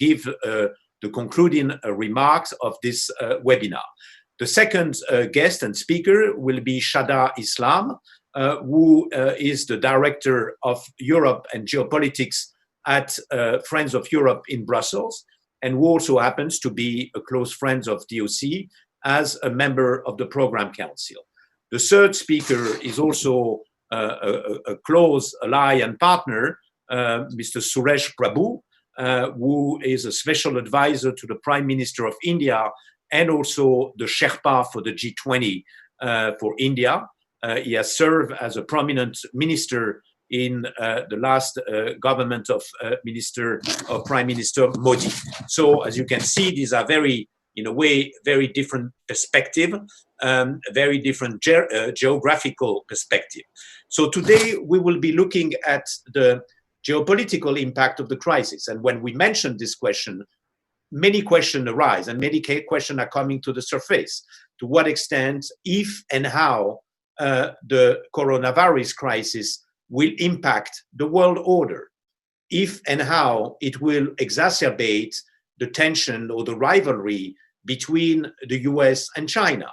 give the concluding remarks of this webinar. The second guest and speaker will be Shada Islam, who is the Director of Europe and Geopolitics at Friends of Europe in Brussels, and who also happens to be a close friend of DOC as a member of the Program Council. The third speaker is also a close ally and partner, Mr. Suresh Prabhu, who is a special advisor to the Prime Minister of India and also the Sherpa for the G20 for India. He has served as a prominent minister in the last government of Prime Minister Modi. So as you can see, these are very, in a way, very different perspective, very different geographical perspective. So today we will be looking at the geopolitical impact of the crisis. And when we mention this question, many questions arise and many questions are coming to the surface. To what extent, if and how the coronavirus crisis will impact the world order, if and how it will exacerbate the tension or the rivalry between the US and China,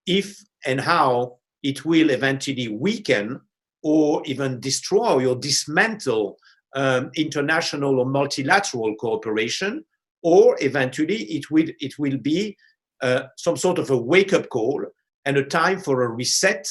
if and how it will eventually weaken or even destroy or dismantle international or multilateral cooperation, or eventually it will be some sort of a wake-up call and a time for a reset.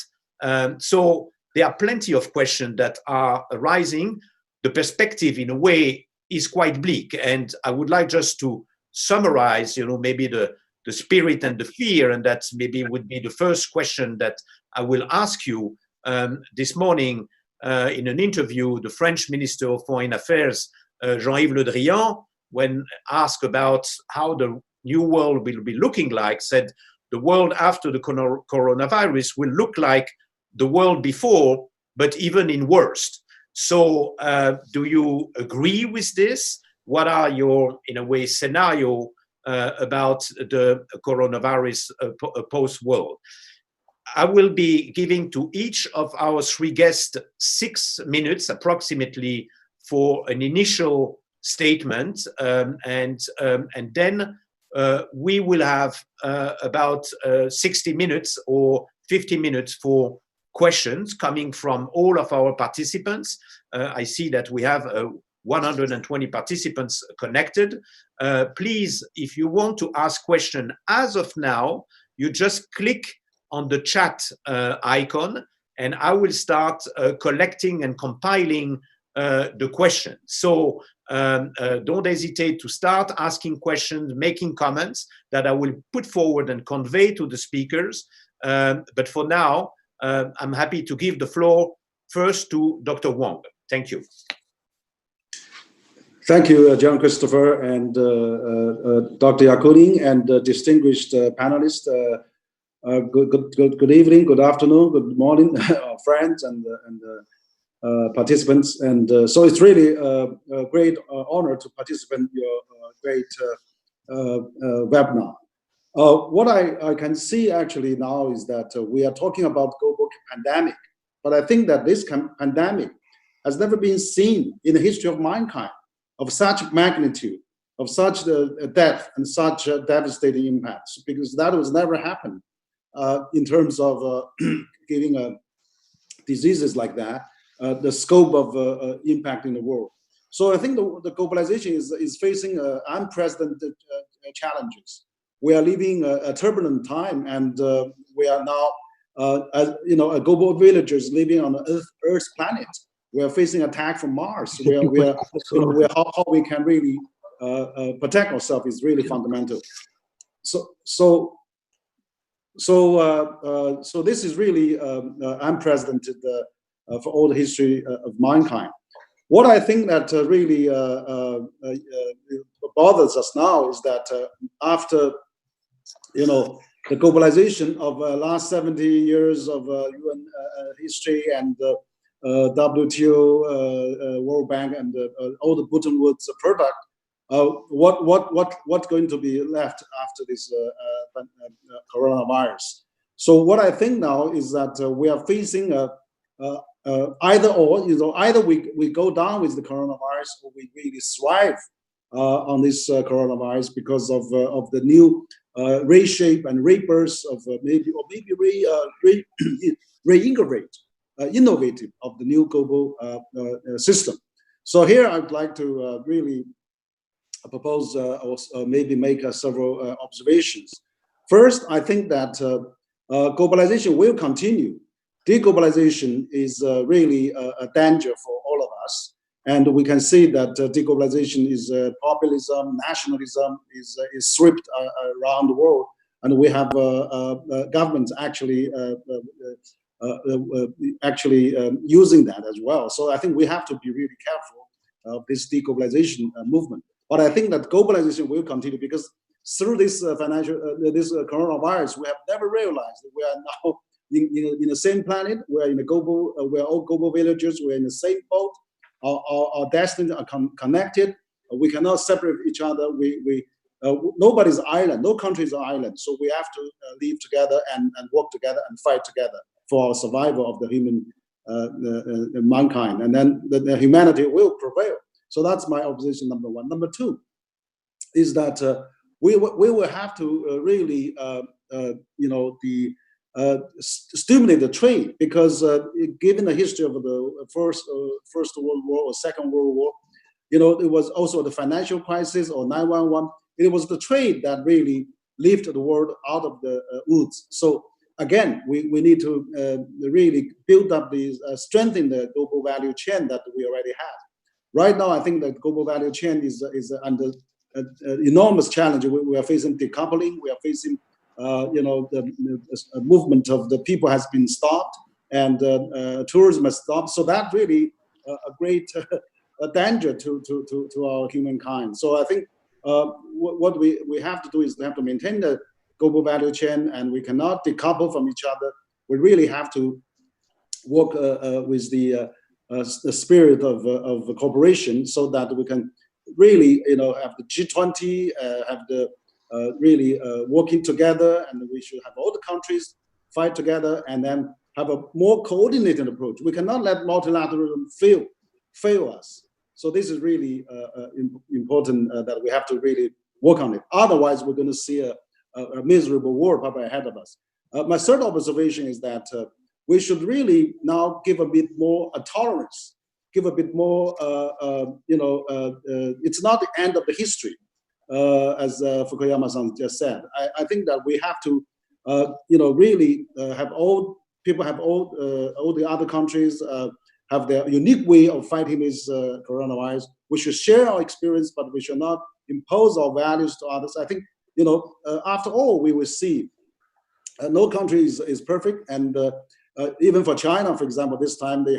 So there are plenty of questions that are arising. The perspective, in a way, is quite bleak. And I would like just to summarize, maybe the spirit and the fear, and that maybe would be the first question that I will ask you. This morning, in an interview, the French Minister of Foreign Affairs, Jean-Yves Le Drian, when asked about how the new world will be looking like, said the world after the coronavirus will look like the world before, but even in worse. So do you agree with this? What are your, in a way, scenario about the coronavirus post-world? I will be giving to each of our three guests 6 minutes approximately for an initial statement, and then we will have about 60 minutes or 50 minutes for questions coming from all of our participants. I see that we have 120 participants connected. Please, if you want to ask questions as of now, you just click on the chat icon, and I will start collecting and compiling the questions. So don't hesitate to start asking questions, making comments that I will put forward and convey to the speakers. But for now, I'm happy to give the floor first to Dr. Wang. Thank you. Thank you, John Christopher and Dr. Yakuning and distinguished panelists. Good evening, good afternoon, good morning, friends and participants. And so it's really a great honor to participate in your great webinar. What I can see actually now is that we are talking about global pandemic, but I think that this pandemic has never been seen in the history of mankind, of such magnitude, of such death and such devastating impacts, because that was never happened in terms of giving diseases like that, the scope of impact in the world. So I think the globalization is facing unprecedented challenges. We are living a turbulent time, and we are now, a global villagers living on the Earth's planet. We are facing attack from Mars. How we can really protect ourselves is really fundamental. So this is really unprecedented for all the history of mankind. What I think that really bothers us now is that after the globalization of last 70 years of UN history and WTO, World Bank, and all the Bretton Woods product, what's going to be left after this coronavirus? So what I think now is that we are facing either or. Either we go down with the coronavirus, or we really thrive on this coronavirus because of the new reshape and rebirth of reintegrate, innovative of the new global system. So here I'd like to really propose or maybe make several observations. First, I think that globalization will continue. Deglobalization is really a danger for all of us. And we can see that deglobalization is populism, nationalism is swept around the world. And we have governments actually using that as well. So I think we have to be really careful of this deglobalization movement. But I think that globalization will continue because through this this coronavirus, we have never realized that we are now in the same planet. We're in a global. We're all global villagers. We're in the same boat. Our destinies are connected. We cannot separate each other. Nobody's island. No country is an island. So we have to live together and work together and fight together for our survival of the human mankind. And then the humanity will prevail. So that's my opposition number one. Number two is that we will have to really, stimulate the trade because given the history of the First World War or Second World War, it was also the financial crisis or 9/11. It was the trade that really lifted the world out of the woods. So again, we need to really build up these, strengthen the global value chain that we already have. Right now, I think the global value chain is under enormous challenge. We are facing decoupling. We are facing, the movement of the people has been stopped, and tourism has stopped. So that really a great danger to our humankind. So I think what we have to do is we have to maintain the global value chain, and we cannot decouple from each other. We really have to work with the spirit of cooperation, so that we can really, have the G20, have the really working together, and we should have all the countries fight together, and then have a more coordinated approach. We cannot let multilateralism fail us. So this is really important that we have to really work on it. Otherwise, we're going to see a miserable war probably ahead of us. My third observation is that we should really now give a bit more tolerance, give a bit more, it's not the end of the history, as Fukuyama-san just said. I think that we have to, really have all the other countries have their unique way of fighting this coronavirus. We should share our experience, but we should not impose our values to others. I think, after all, we will see no country is perfect, and even for China, for example, this time they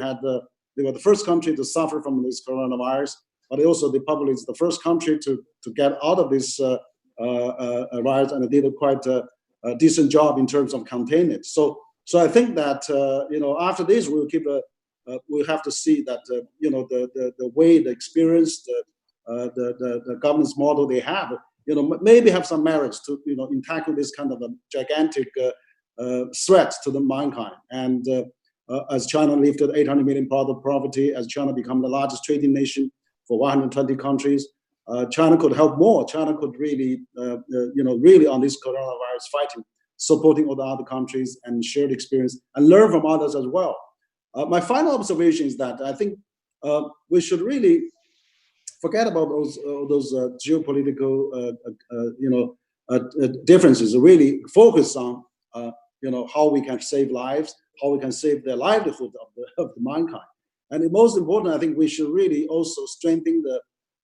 were the first country to suffer from this coronavirus, but also they probably is the first country to get out of this virus, and they did quite a decent job in terms of containing it. So I think that after this we'll have to see that the way, the experience, the governance model they have, maybe have some merits to in tackling this kind of a gigantic threat to the mankind. And as China lifted 800 million of poverty, as China become the largest trading nation for 120 countries, China could help more. China could really, really on this coronavirus fighting, supporting all the other countries and shared experience and learn from others as well. My final observation is that I think we should really forget about those geopolitical, differences. Really focus on, how we can save lives, how we can save the livelihood of the mankind. And the most important, I think we should really also strengthen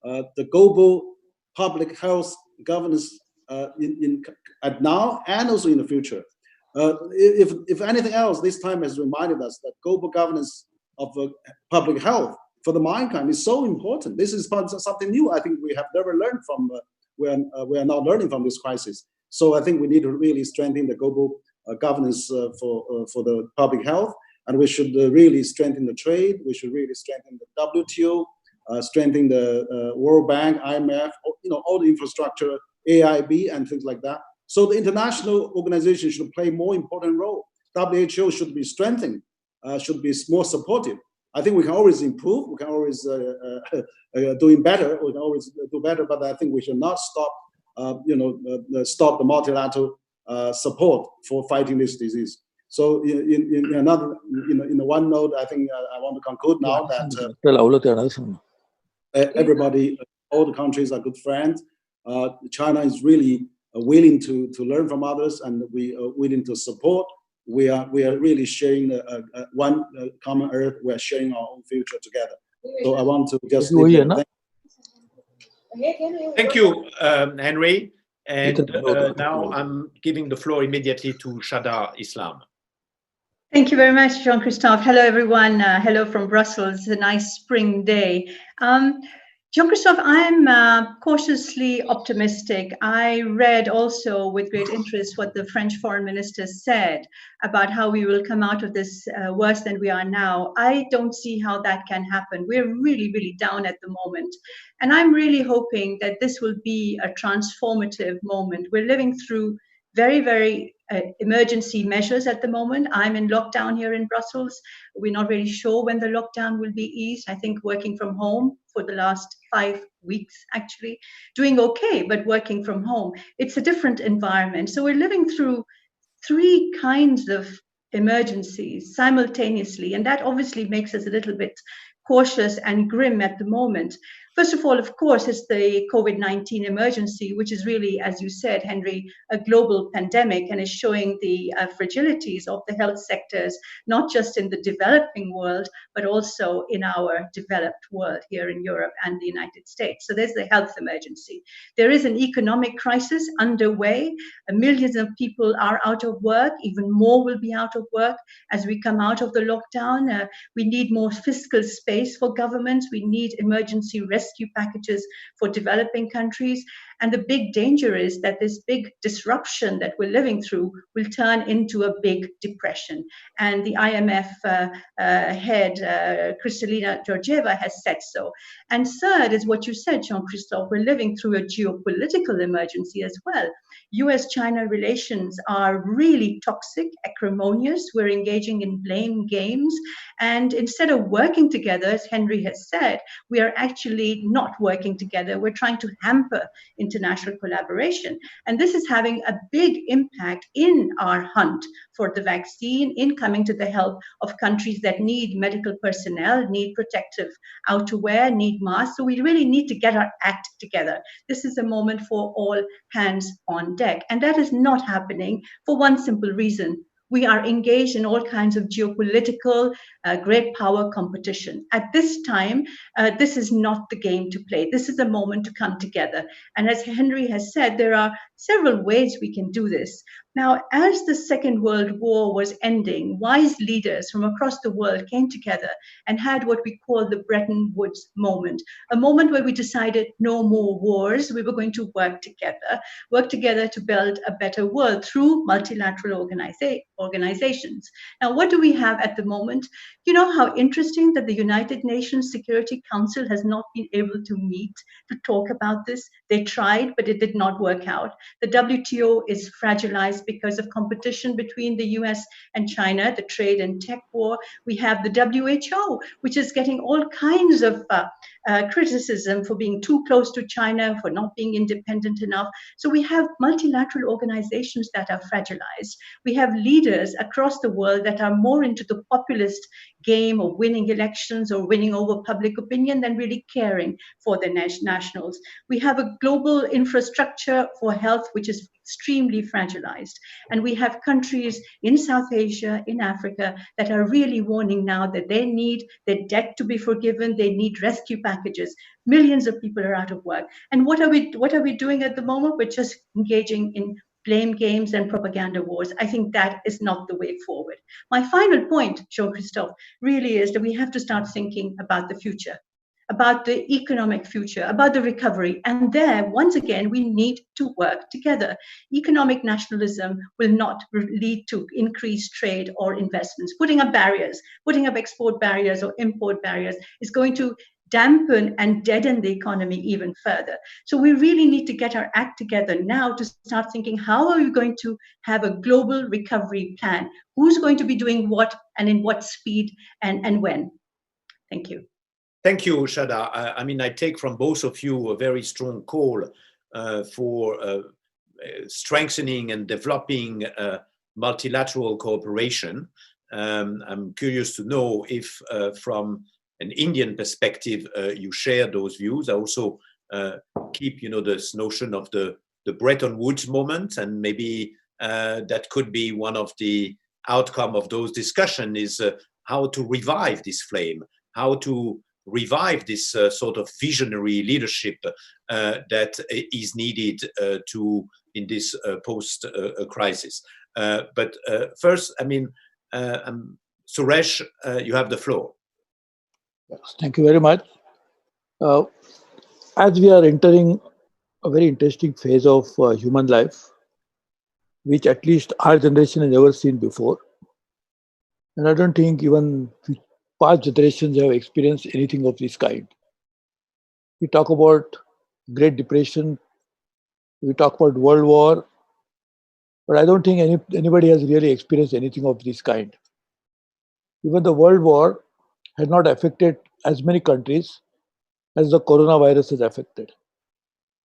the global public health governance at now and also in the future. If anything else, this time has reminded us that global governance of public health for the mankind is so important. This is something new. I think we have never learned from. We are now learning from this crisis. So I think we need to really strengthen the global governance for the public health, and we should really strengthen the trade. We should really strengthen the WTO, strengthen the World Bank, IMF, all the infrastructure, AIB, and things like that. So the international organization should play more important role. WHO should be strengthened, should be more supportive. I think we can always improve. We can always doing better. We can always do better. But I think we should not stop, stop the multilateral support for fighting this disease. So in another, in the one note, I think I want to conclude now that everybody, all the countries are good friends. China is really willing to learn from others, and we are willing to support. We are really sharing one common earth. We are sharing our own future together. So I want to just thank you, Henry. And now I'm giving the floor immediately to Shada Islam. Thank you very much, Jean-Christophe. Hello, everyone. Hello from Brussels. It's a nice spring day. Jean-Christophe, I'm cautiously optimistic. I read also with great interest what the French foreign minister said about how we will come out of this worse than we are now. I don't see how that can happen. We're really, really down at the moment. And I'm really hoping that this will be a transformative moment. We're living through very, very emergency measures at the moment. I'm in lockdown here in Brussels. We're not really sure when the lockdown will be eased. I think working from home for the last 5 weeks, actually, doing okay, but working from home. It's a different environment. So we're living through 3 kinds of emergencies simultaneously, and that obviously makes us a little bit cautious and grim at the moment. First of all, of course, is the COVID-19 emergency, which is really, as you said, Henry, a global pandemic and is showing the fragilities of the health sectors, not just in the developing world, but also in our developed world here in Europe and the United States. So there's the health emergency. There is an economic crisis underway. Millions of people are out of work. Even more will be out of work as we come out of the lockdown. We need more fiscal space for governments. We need emergency rescue packages for developing countries. And the big danger is that this big disruption that we're living through will turn into a big depression. And the IMF head, Kristalina Georgieva, has said so. And third is what you said, Jean-Christophe, we're living through a geopolitical emergency as well. US-China relations are really toxic, acrimonious. We're engaging in blame games. And instead of working together, as Henry has said, we are actually not working together. We're trying to hamper international collaboration. And this is having a big impact in our hunt for the vaccine, in coming to the help of countries that need medical personnel, need protective outerwear, need masks. So we really need to get our act together. This is a moment for all hands on deck. And that is not happening for one simple reason. We are engaged in all kinds of geopolitical, great power competition. At this time, this is not the game to play. This is a moment to come together. And as Henry has said, there are several ways we can do this. Now, as the Second World War was ending, wise leaders from across the world came together and had what we call the Bretton Woods moment, a moment where we decided no more wars. We were going to work together to build a better world through multilateral organizations. Now, what do we have at the moment? You know how interesting that the United Nations Security Council has not been able to meet to talk about this. They tried, but it did not work out. The WTO is fragilized because of competition between the US and China, the trade and tech war. We have the WHO, which is getting all kinds of criticism for being too close to China, for not being independent enough. So we have multilateral organizations that are fragilized. We have leaders across the world that are more into the populist game of winning elections or winning over public opinion than really caring for the nationals. We have a global infrastructure for health, which is extremely fragilized. And we have countries in South Asia, in Africa, that are really warning now that they need their debt to be forgiven. They need rescue packages. Millions of people are out of work. And what are we doing at the moment? We're just engaging in blame games and propaganda wars. I think that is not the way forward. My final point, Jean-Christophe, really is that we have to start thinking about the future, about the economic future, about the recovery. And there, once again, we need to work together. Economic nationalism will not lead to increased trade or investments. Putting up barriers, putting up export barriers or import barriers is going to dampen and deaden the economy even further. So we really need to get our act together now to start thinking, how are we going to have a global recovery plan? Who's going to be doing what and in what speed and when? Thank you. Thank you, Shada. I mean, I take from both of you a very strong call for strengthening and developing multilateral cooperation. I'm curious to know if, from an Indian perspective, you share those views. I also keep, this notion of the Bretton Woods moment, and maybe that could be one of the outcome of those discussions is how to revive this flame, how to revive this sort of visionary leadership that is needed to in this post crisis. But first, I mean, Suresh, you have the floor. Yes, thank you very much. As we are entering a very interesting phase of human life, which at least our generation has never seen before, and I don't think even past generations have experienced anything of this kind. We talk about Great Depression, we talk about World War, but I don't think anybody has really experienced anything of this kind. Even the World War had not affected as many countries as the coronavirus has affected.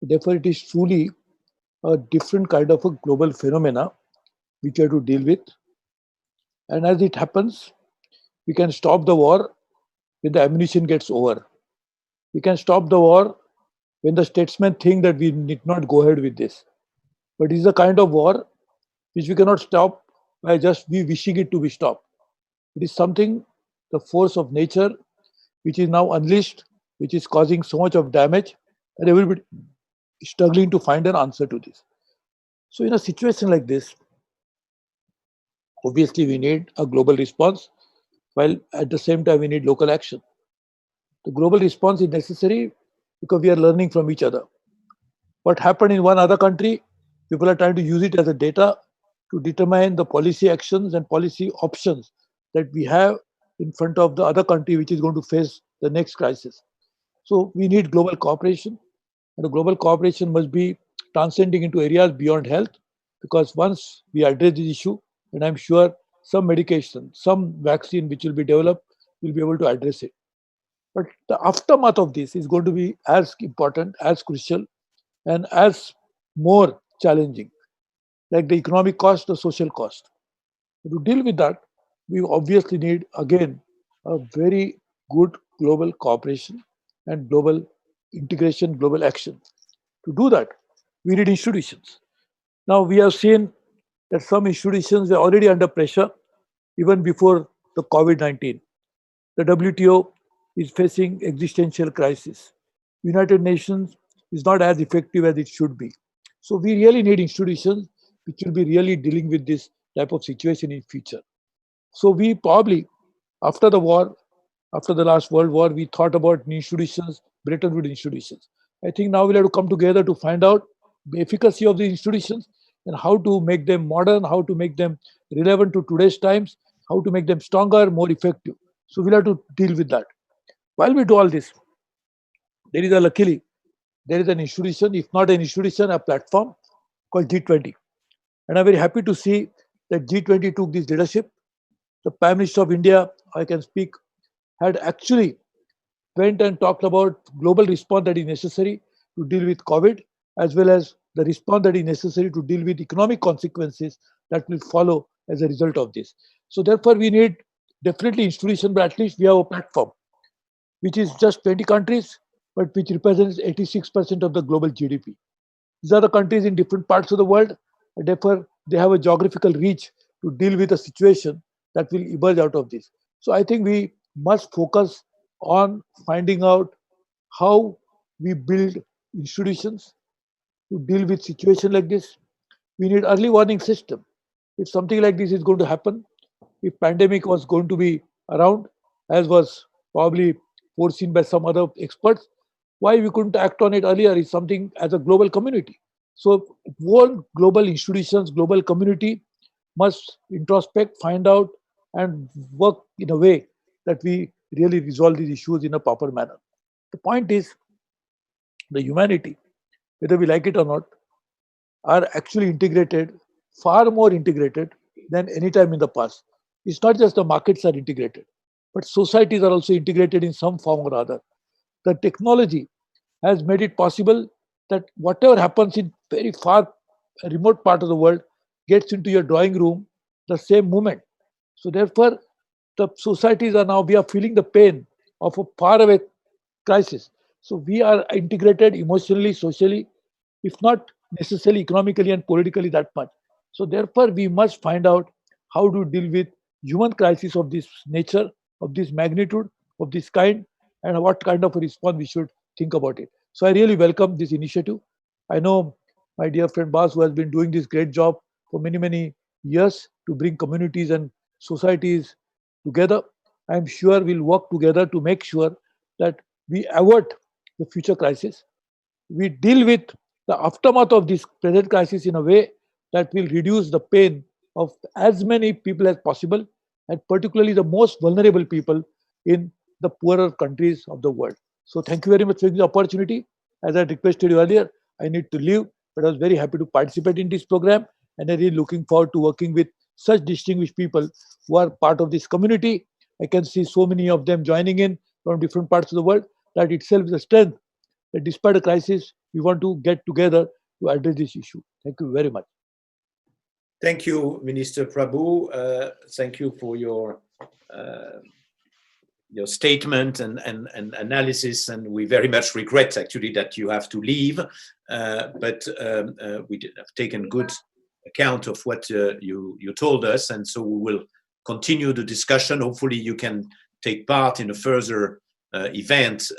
Therefore, it is truly a different kind of a global phenomena which we have to deal with. And as it happens, we can stop the war when the ammunition gets over. We can stop the war when the statesmen think that we need not go ahead with this. But it is a kind of war which we cannot stop by just we wishing it to be stopped. It is something, the force of nature, which is now unleashed, which is causing so much of damage, and everybody is struggling to find an answer to this. So in a situation like this, obviously we need a global response, while at the same time we need local action. The global response is necessary because we are learning from each other. What happened in one other country, people are trying to use it as a data to determine the policy actions and policy options that we have in front of the other country which is going to face the next crisis. So we need global cooperation, and the global cooperation must be transcending into areas beyond health, because once we address this issue, and I'm sure some medication, some vaccine which will be developed will be able to address it. But the aftermath of this is going to be as important, as crucial, and as more challenging, like the economic cost, the social cost. To deal with that, we obviously need, again, a very good global cooperation and global integration, global action. To do that, we need institutions. Now, we have seen that some institutions were already under pressure even before the COVID-19. The WTO is facing existential crisis. United Nations is not as effective as it should be. So we really need institutions which will be really dealing with this type of situation in future. So we probably, after the war, after the last World War, we thought about institutions, Bretton Woods institutions. I think now we'll have to come together to find out the efficacy of the institutions and how to make them modern, how to make them relevant to today's times, how to make them stronger, more effective. So we'll have to deal with that. While we do all this, luckily, there is an institution, if not an institution, a platform called G20. And I'm very happy to see that G20 took this leadership. The Prime Minister of India, I can speak, had actually went and talked about global response that is necessary to deal with COVID, as well as the response that is necessary to deal with economic consequences that will follow as a result of this. So therefore, we need definitely institution, but at least we have a platform, which is just 20 countries, but which represents 86% of the global GDP. These are the countries in different parts of the world, and therefore they have a geographical reach to deal with a situation that will emerge out of this. So I think we must focus on finding out how we build institutions to deal with situation like this. We need early warning system. If something like this is going to happen, if pandemic was going to be around, as was probably foreseen by some other experts, why we couldn't act on it earlier is something as a global community. So world global institutions, global community must introspect, find out, and work in a way that we really resolve these issues in a proper manner. The point is, the humanity, whether we like it or not, are actually integrated, far more integrated than any time in the past. It's not just the markets are integrated. but societies are also integrated in some form or other. The technology has made it possible that whatever happens in very far remote part of the world gets into your drawing room the same moment. So therefore, the societies are now, we are feeling the pain of a faraway crisis. So we are integrated emotionally, socially, if not necessarily economically and politically that much. So therefore, we must find out how to deal with human crisis of this nature, of this magnitude, of this kind, and what kind of a response we should think about it. So I really welcome this initiative. I know my dear friend Bas, who has been doing this great job for many, many years to bring communities and societies together. I am sure we'll work together to make sure that we avert the future crisis. We deal with the aftermath of this present crisis in a way that will reduce the pain of as many people as possible, and particularly the most vulnerable people in the poorer countries of the world. So thank you very much for the opportunity. As I requested you earlier, I need to leave, but I was very happy to participate in this program, and I'm really looking forward to working with such distinguished people who are part of this community. I can see so many of them joining in from different parts of the world. That itself is a strength that despite a crisis, we want to get together to address this issue. Thank you very much. Thank you, Minister Prabhu. Thank you for your statement and analysis, and we very much regret actually that you have to leave, but we have taken good account of what you told us, and so we will continue the discussion. Hopefully you can take part in a further event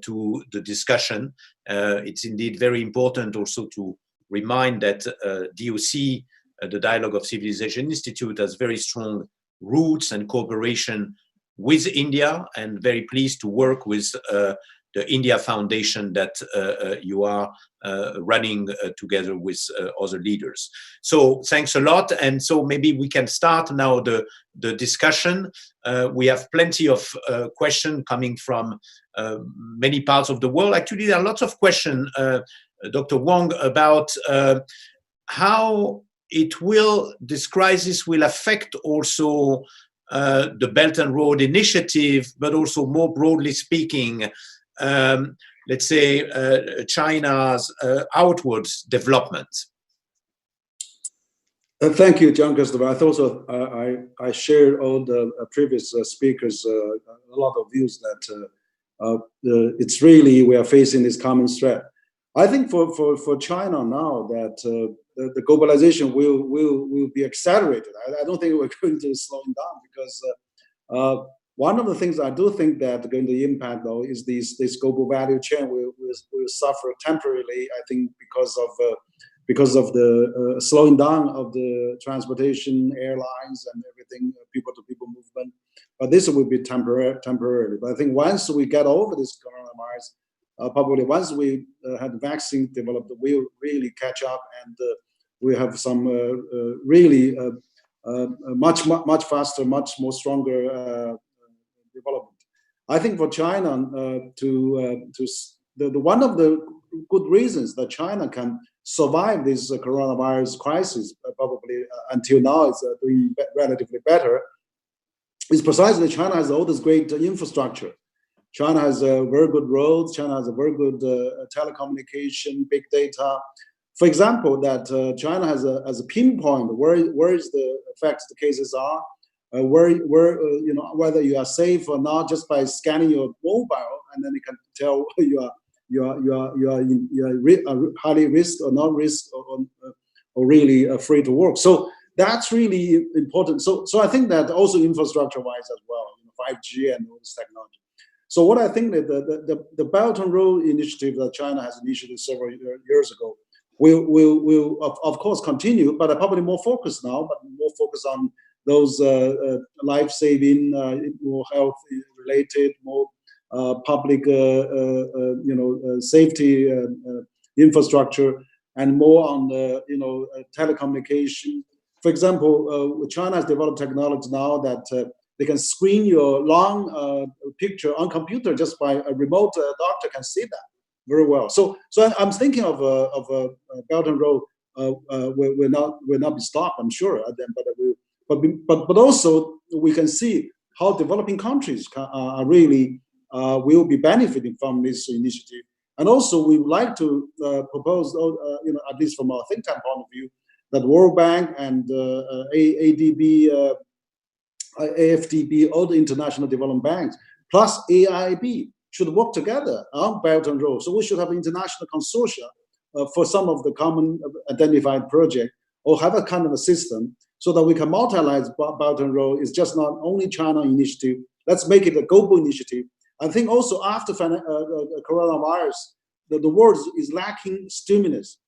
to the discussion. It's indeed very important also to remind that DOC, the Dialogue of Civilization Institute, has very strong roots and cooperation with India, and very pleased to work with the India Foundation that you are running together with other leaders. So thanks a lot. And so maybe we can start now the discussion. We have plenty of questions coming from many parts of the world. Actually, there are lots of questions, Dr. Wong, about how this crisis will affect also the Belt and Road Initiative, but also more broadly speaking, let's say China's outwards development. Thank you, John Christopher. I thought I shared all the previous speakers a lot of views that it's really we are facing this common threat. I think for China now that the globalization will be accelerated. I don't think we're going to slow it down, because one of the things I do think that going to impact though is this global value chain will suffer temporarily. I think because of the slowing down of the transportation, airlines, and everything, people-to-people movement. But this will be temporarily. But I think once we get over this coronavirus, probably once we had the vaccine developed, we'll really catch up, and we have some really much faster, much more stronger development. I think for China one of the good reasons that China can survive this coronavirus crisis, probably until now it's doing relatively better, is precisely China has all this great infrastructure. China has very good roads. China has a very good telecommunication, big data. For example, that China has a pinpoint where is the effects the cases are, where whether you are safe or not just by scanning your mobile, and then you can tell you are highly risk or not risk or really free to work. So that's really important. So I think that also infrastructure-wise as well, 5G and all this technology. So what I think that the Belt and Road Initiative that China has initiated several years ago will of course continue, but probably more focused now, but more focused on those life-saving, more health-related, more public, safety infrastructure, and more on the telecommunication. For example, China has developed technology now that they can screen your long picture on computer just by a remote doctor can see that very well. So I'm thinking of a Belt and Road will not be stopped, I'm sure. But also we can see how developing countries are really will be benefiting from this initiative. And also, we would like to propose, at least from our think tank point of view, that World Bank and ADB, AFDB, all the international development banks, plus AIIB, should work together on Belt and Road. So we should have an international consortia for some of the common identified projects, or have a kind of a system so that we can multilateralize Belt and Road. It's just not only China initiative. Let's make it a global initiative. I think also after coronavirus, the world is lacking stimulus,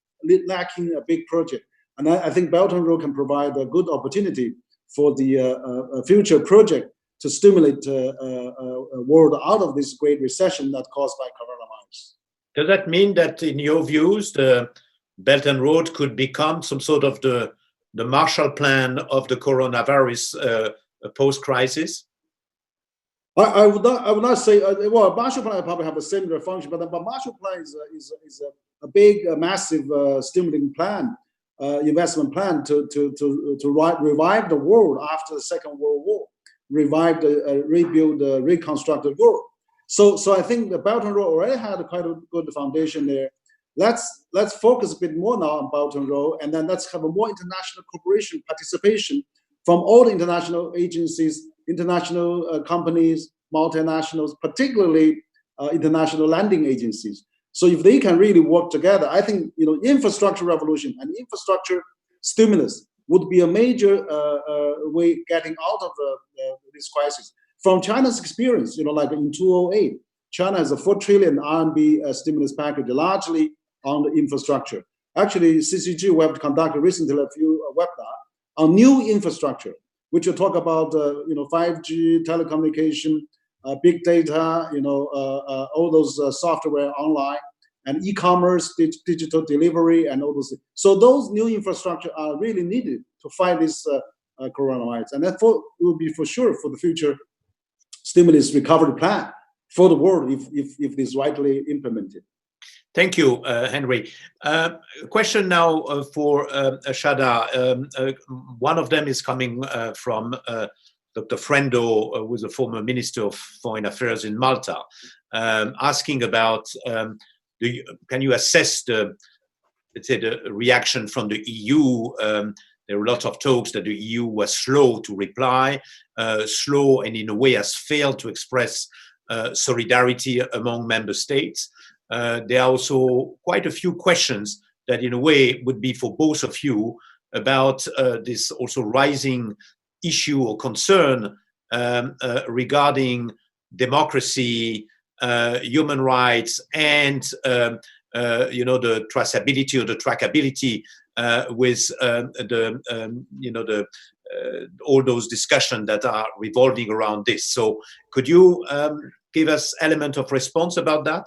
lacking a big project. And I think Belt and Road can provide a good opportunity for the future project to stimulate a world out of this great recession that's caused by coronavirus. Does that mean that, in your views, the Belt and Road could become some sort of the Marshall Plan of the coronavirus post-crisis? I would not say, well, Marshall Plan probably have a similar function, but Marshall Plan is a big, massive stimulating plan, investment plan to revive the world after the Second World War, revive, rebuild, reconstruct the world. So I think the Belt and Road already had quite a good foundation there. Let's focus a bit more now on Belt and Road, and then let's have a more international cooperation, participation from all the international agencies, international companies, multinationals, particularly international lending agencies. So if they can really work together, I think infrastructure revolution and infrastructure stimulus would be a major way getting out of this crisis. From China's experience, like in 2008, China has a 4 trillion RMB stimulus package, largely on the infrastructure. Actually, CCG, we have conducted recently a few webinars on new infrastructure, which will talk about 5G, telecommunication, big data, all those software online, and e-commerce, digital delivery, and all those things. So those new infrastructure are really needed to fight this coronavirus, and that will be for sure for the future stimulus recovery plan for the world if this rightly implemented. Thank you, Henry. Question now for Shada. One of them is coming from Dr. Frendo, who is a former Minister of Foreign Affairs in Malta, asking about can you assess the reaction from the EU? There were lots of talks that the EU was slow to reply, slow and in a way has failed to express solidarity among member states. There are also quite a few questions that in a way would be for both of you about this also rising issue or concern regarding democracy, human rights, and the traceability or the trackability with all those discussions that are revolving around this. So could you give us element of response about that?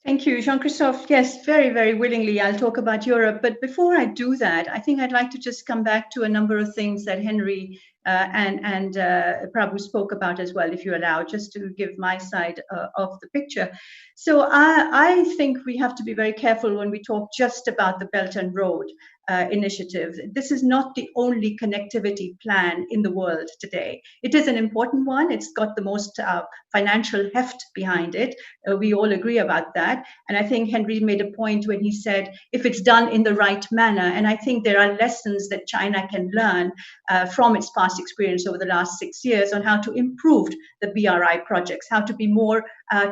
Thank you, Jean-Christophe. Yes, very, very willingly. I'll talk about Europe. But before I do that, I think I'd like to just come back to a number of things that Henry and Prabhu spoke about as well, if you allow, just to give my side of the picture. So I think we have to be very careful when we talk just about the Belt and Road initiative. This is not the only connectivity plan in the world today. It is an important one. It's got the most financial heft behind it. We all agree about that. And I think Henry made a point when he said, if it's done in the right manner, and I think there are lessons that China can learn from its past experience over the last 6 years on how to improve the BRI projects, how to be more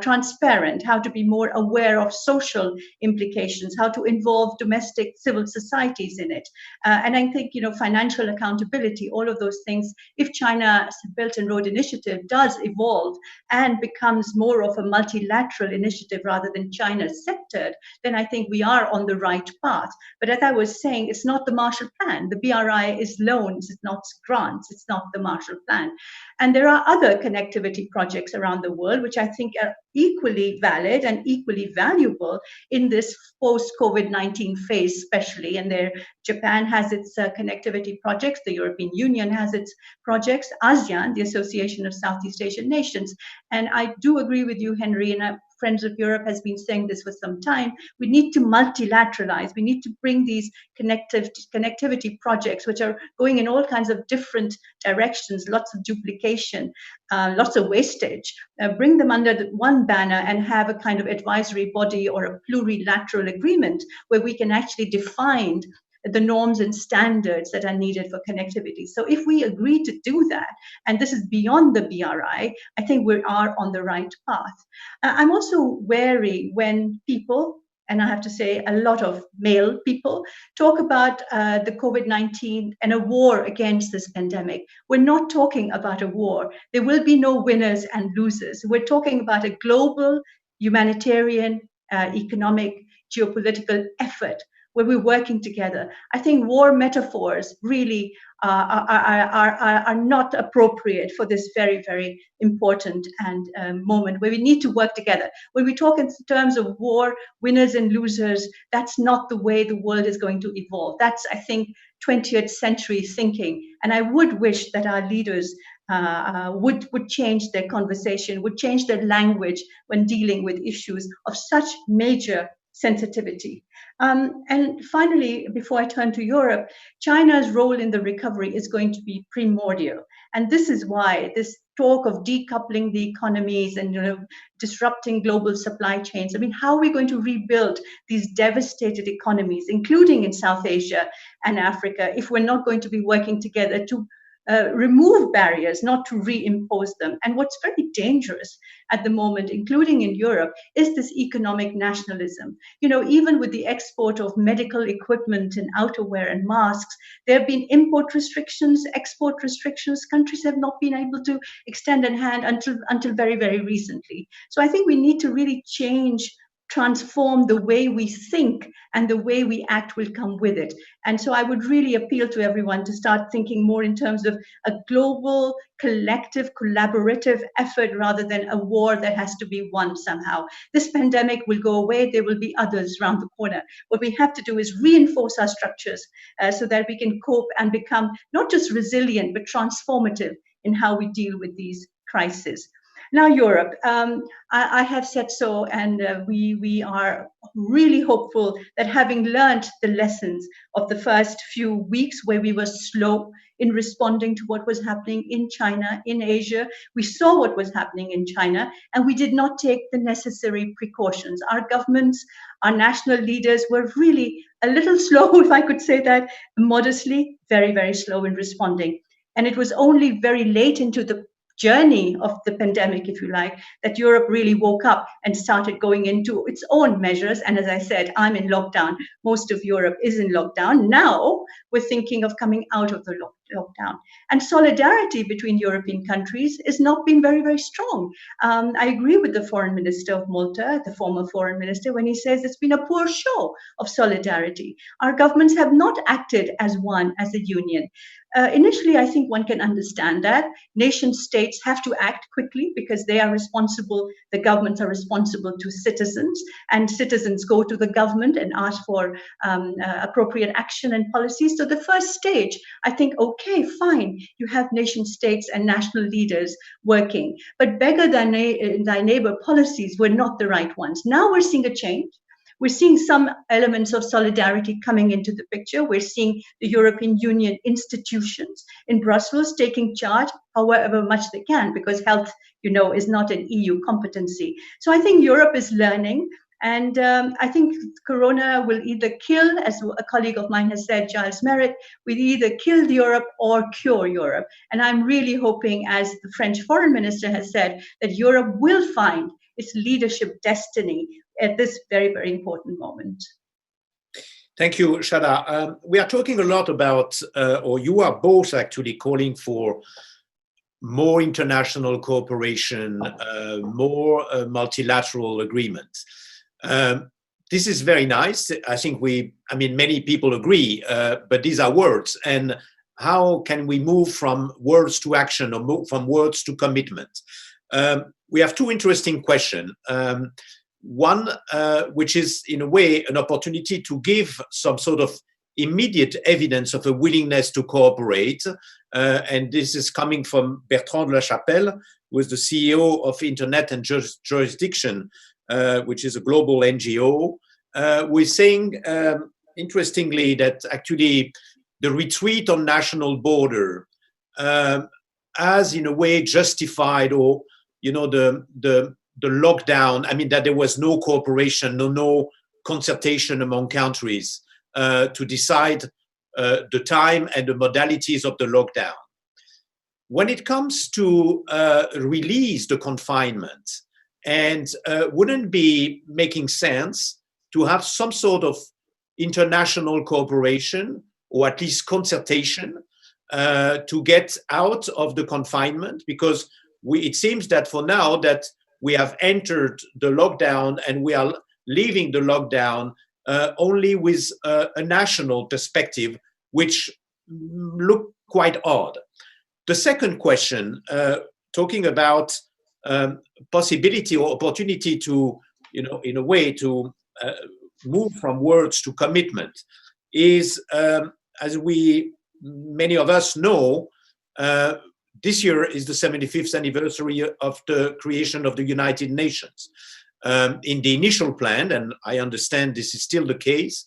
transparent, how to be more aware of social implications, how to involve domestic civil societies in it. And I think, financial accountability, all of those things, if China's Belt and Road Initiative does evolve and becomes more of a multilateral initiative rather than China-sectored, then I think we are on the right path. But as I was saying, it's not the Marshall Plan. The BRI is loans, it's not grants, it's not the Marshall Plan. And there are other connectivity projects around the world, which I think are equally valid and equally valuable in this post-COVID-19 phase, especially. And Japan has its connectivity projects, the European Union has its projects, ASEAN, the Association of Southeast Asian Nations. And I do agree with you, Henry, and Friends of Europe has been saying this for some time. We need to multilateralize. We need to bring these connectivity projects, which are going in all kinds of different directions, lots of duplication, lots of wastage, bring them under one banner and have a kind of advisory body or a plurilateral agreement where we can actually define the norms and standards that are needed for connectivity. So if we agree to do that, and this is beyond the BRI, I think we are on the right path. I'm also wary when people, and I have to say a lot of male people, talk about the COVID-19 and a war against this pandemic. We're not talking about a war. There will be no winners and losers. We're talking about a global humanitarian, economic, geopolitical effort where we're working together. I think war metaphors really are not appropriate for this very, very important and moment where we need to work together. When we talk in terms of war, winners and losers, that's not the way the world is going to evolve. That's, I think, 20th century thinking. And I would wish that our leaders would change their conversation, would change their language when dealing with issues of such major sensitivity. And finally, before I turn to Europe, China's role in the recovery is going to be primordial. And this is why this talk of decoupling the economies and disrupting global supply chains. I mean, how are we going to rebuild these devastated economies, including in South Asia and Africa, if we're not going to be working together to remove barriers, not to reimpose them? And what's very dangerous at the moment, including in Europe, is this economic nationalism. Even with the export of medical equipment and outerwear and masks, there have been import restrictions, export restrictions. Countries have not been able to extend a hand until very, very recently. So I think we need to really transform the way we think, and the way we act will come with it. And so I would really appeal to everyone to start thinking more in terms of a global, collective, collaborative effort rather than a war that has to be won somehow. This pandemic will go away. There will be others around the corner. What we have to do is reinforce our structures so that we can cope and become not just resilient, but transformative in how we deal with these crises. Now, Europe, I have said so, and we are really hopeful that having learned the lessons of the first few weeks where we were slow in responding to what was happening in China, in Asia, we saw what was happening in China, and we did not take the necessary precautions. Our governments, our national leaders were really a little slow, if I could say that modestly, very, very slow in responding. And it was only very late into the journey of the pandemic, if you like, that Europe really woke up and started going into its own measures. And as I said, I'm in lockdown. Most of Europe is in lockdown. Now we're thinking of coming out of the lockdown. And solidarity between European countries has not been very, very strong. I agree with the foreign minister of Malta, the former foreign minister, when he says it's been a poor show of solidarity. Our governments have not acted as one, as a union. Initially, I think one can understand that. Nation states have to act quickly because they are responsible, the governments are responsible to citizens, and citizens go to the government and ask for appropriate action and policies. So the first stage, I think, okay, fine, you have nation states and national leaders working, but beggar thy neighbor policies were not the right ones. Now we're seeing a change. We're seeing some elements of solidarity coming into the picture. We're seeing the European Union institutions in Brussels taking charge, however much they can, because health, is not an EU competency. So I think Europe is learning. And I think Corona will either kill, as a colleague of mine has said, Giles Merritt, will either kill Europe or cure Europe. And I'm really hoping, as the French foreign minister has said, that Europe will find its leadership destiny at this very, very important moment. Thank you, Shada. We are talking a lot about, or you are both actually calling for more international cooperation, more multilateral agreements. This is very nice. I think many people agree, but these are words. And how can we move from words to action, or move from words to commitment? We have two interesting questions. One, which is in a way an opportunity to give some sort of immediate evidence of a willingness to cooperate. And this is coming from Bertrand de la Chapelle, who is the CEO of Internet and Jurisdiction, which is a global NGO, we're saying, interestingly, that actually the retreat on national border has, in a way, justified, or the lockdown. I mean, that there was no cooperation, no consultation among countries to decide the time and the modalities of the lockdown. When it comes to release the confinement, and wouldn't be making sense to have some sort of international cooperation, or at least consultation, to get out of the confinement? Because it seems that for now that we have entered the lockdown and we are leaving the lockdown only with a national perspective, which look quite odd. The second question, talking about possibility or opportunity to, in a way, to move from words to commitment, is, as many of us know, this year is the 75th anniversary of the creation of the United Nations. In the initial plan, and I understand this is still the case,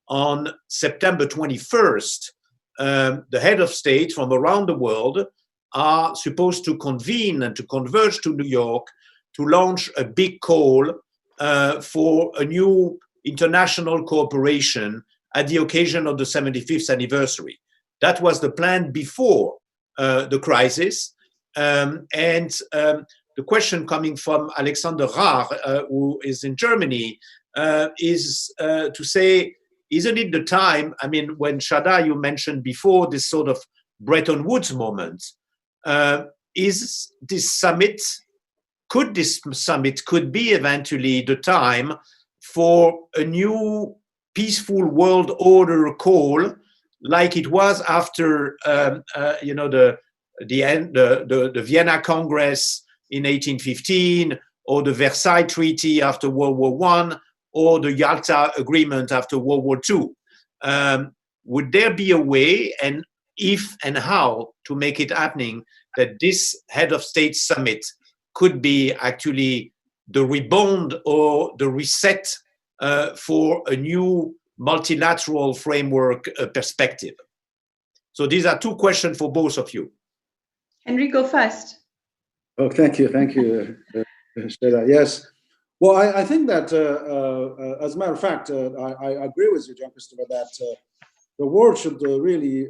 on September 21st, the head of state from around the world are supposed to convene and to converge to New York to launch a big call for a new international cooperation at the occasion of the 75th anniversary. That was the plan before the crisis. The question coming from Alexander Rahr, who is in Germany, is to say, isn't it the time? I mean, when Shada, you mentioned before this sort of Bretton Woods moment, is this summit, could be eventually the time for a new peaceful world order call, like it was after the Vienna Congress in 1815, or the Versailles Treaty after World War I, or the Yalta Agreement after World War II. Would there be a way, and if and how, to make it happening, that this head of state summit could be actually the rebound or the reset for a new multilateral framework perspective? So these are two questions for both of you. Henry, go first. Oh, thank you, Shada. Yes. Well, I think that, as a matter of fact, I agree with you, Jean-Christopher, that the world should really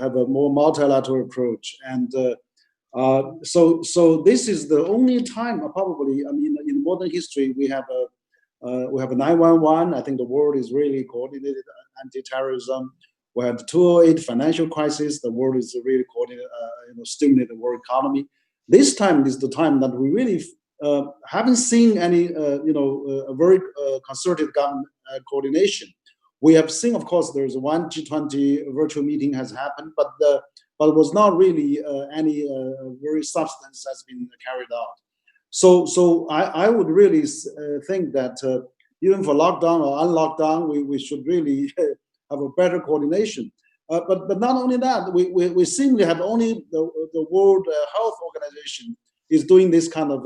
have a more multilateral approach. And so this is the only time, probably, I mean, in modern history, we have a 911. I think the world is really coordinated anti-terrorism. We have the 2008 financial crisis. The world is really coordinated, stimulate the world economy. This time is the time that we really haven't seen any, a very concerted government coordination. We have seen, of course, there's one G20 virtual meeting has happened, but it was not really any very substance has been carried out. So I would really think that even for lockdown or unlockdown, we should really have a better coordination. But not only that, we seemingly have only the World Health Organization is doing this kind of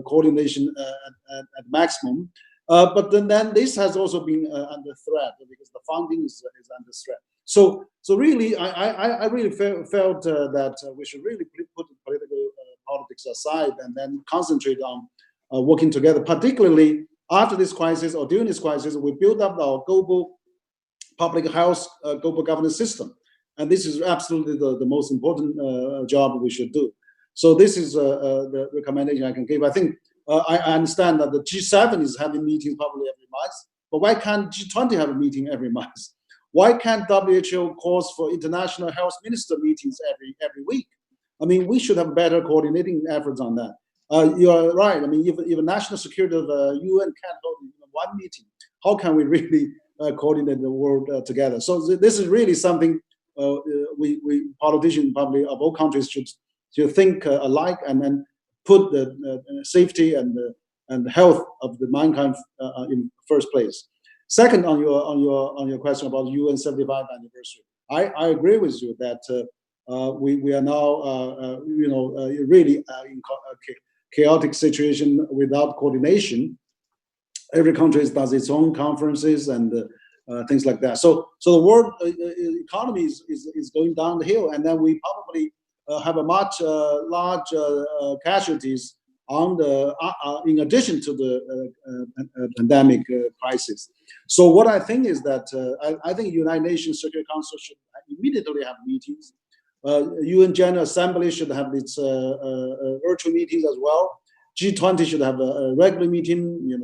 coordination at maximum. But then this has also been under threat because the funding is under threat. So really, I really felt that we should really put political politics aside and then concentrate on working together, particularly after this crisis or during this crisis. We build up our global public health, global governance system. And this is absolutely the most important job we should do. So this is the recommendation I can give. I think I understand that the G7 is having meetings probably every month, but why can't G20 have a meeting every month? Why can't WHO calls for international health minister meetings every week? I mean, we should have better coordinating efforts on that. You are right. I mean, even national security of the UN can't hold one meeting. How can we really coordinate the world together? So this is really something we politicians probably of all countries should think alike and then put the safety and health of the mankind in first place. Second, on your question about UN 75th anniversary, I agree with you that we are now really chaotic situation without coordination. Every country does its own conferences and things like that. So the world economy is going down the hill, and then we probably have a much large casualties on the in addition to the pandemic crisis. So what I think is that I think United Nations Security Council should immediately have meetings. UN General Assembly should have its virtual meetings as well. G20 should have a regular meeting.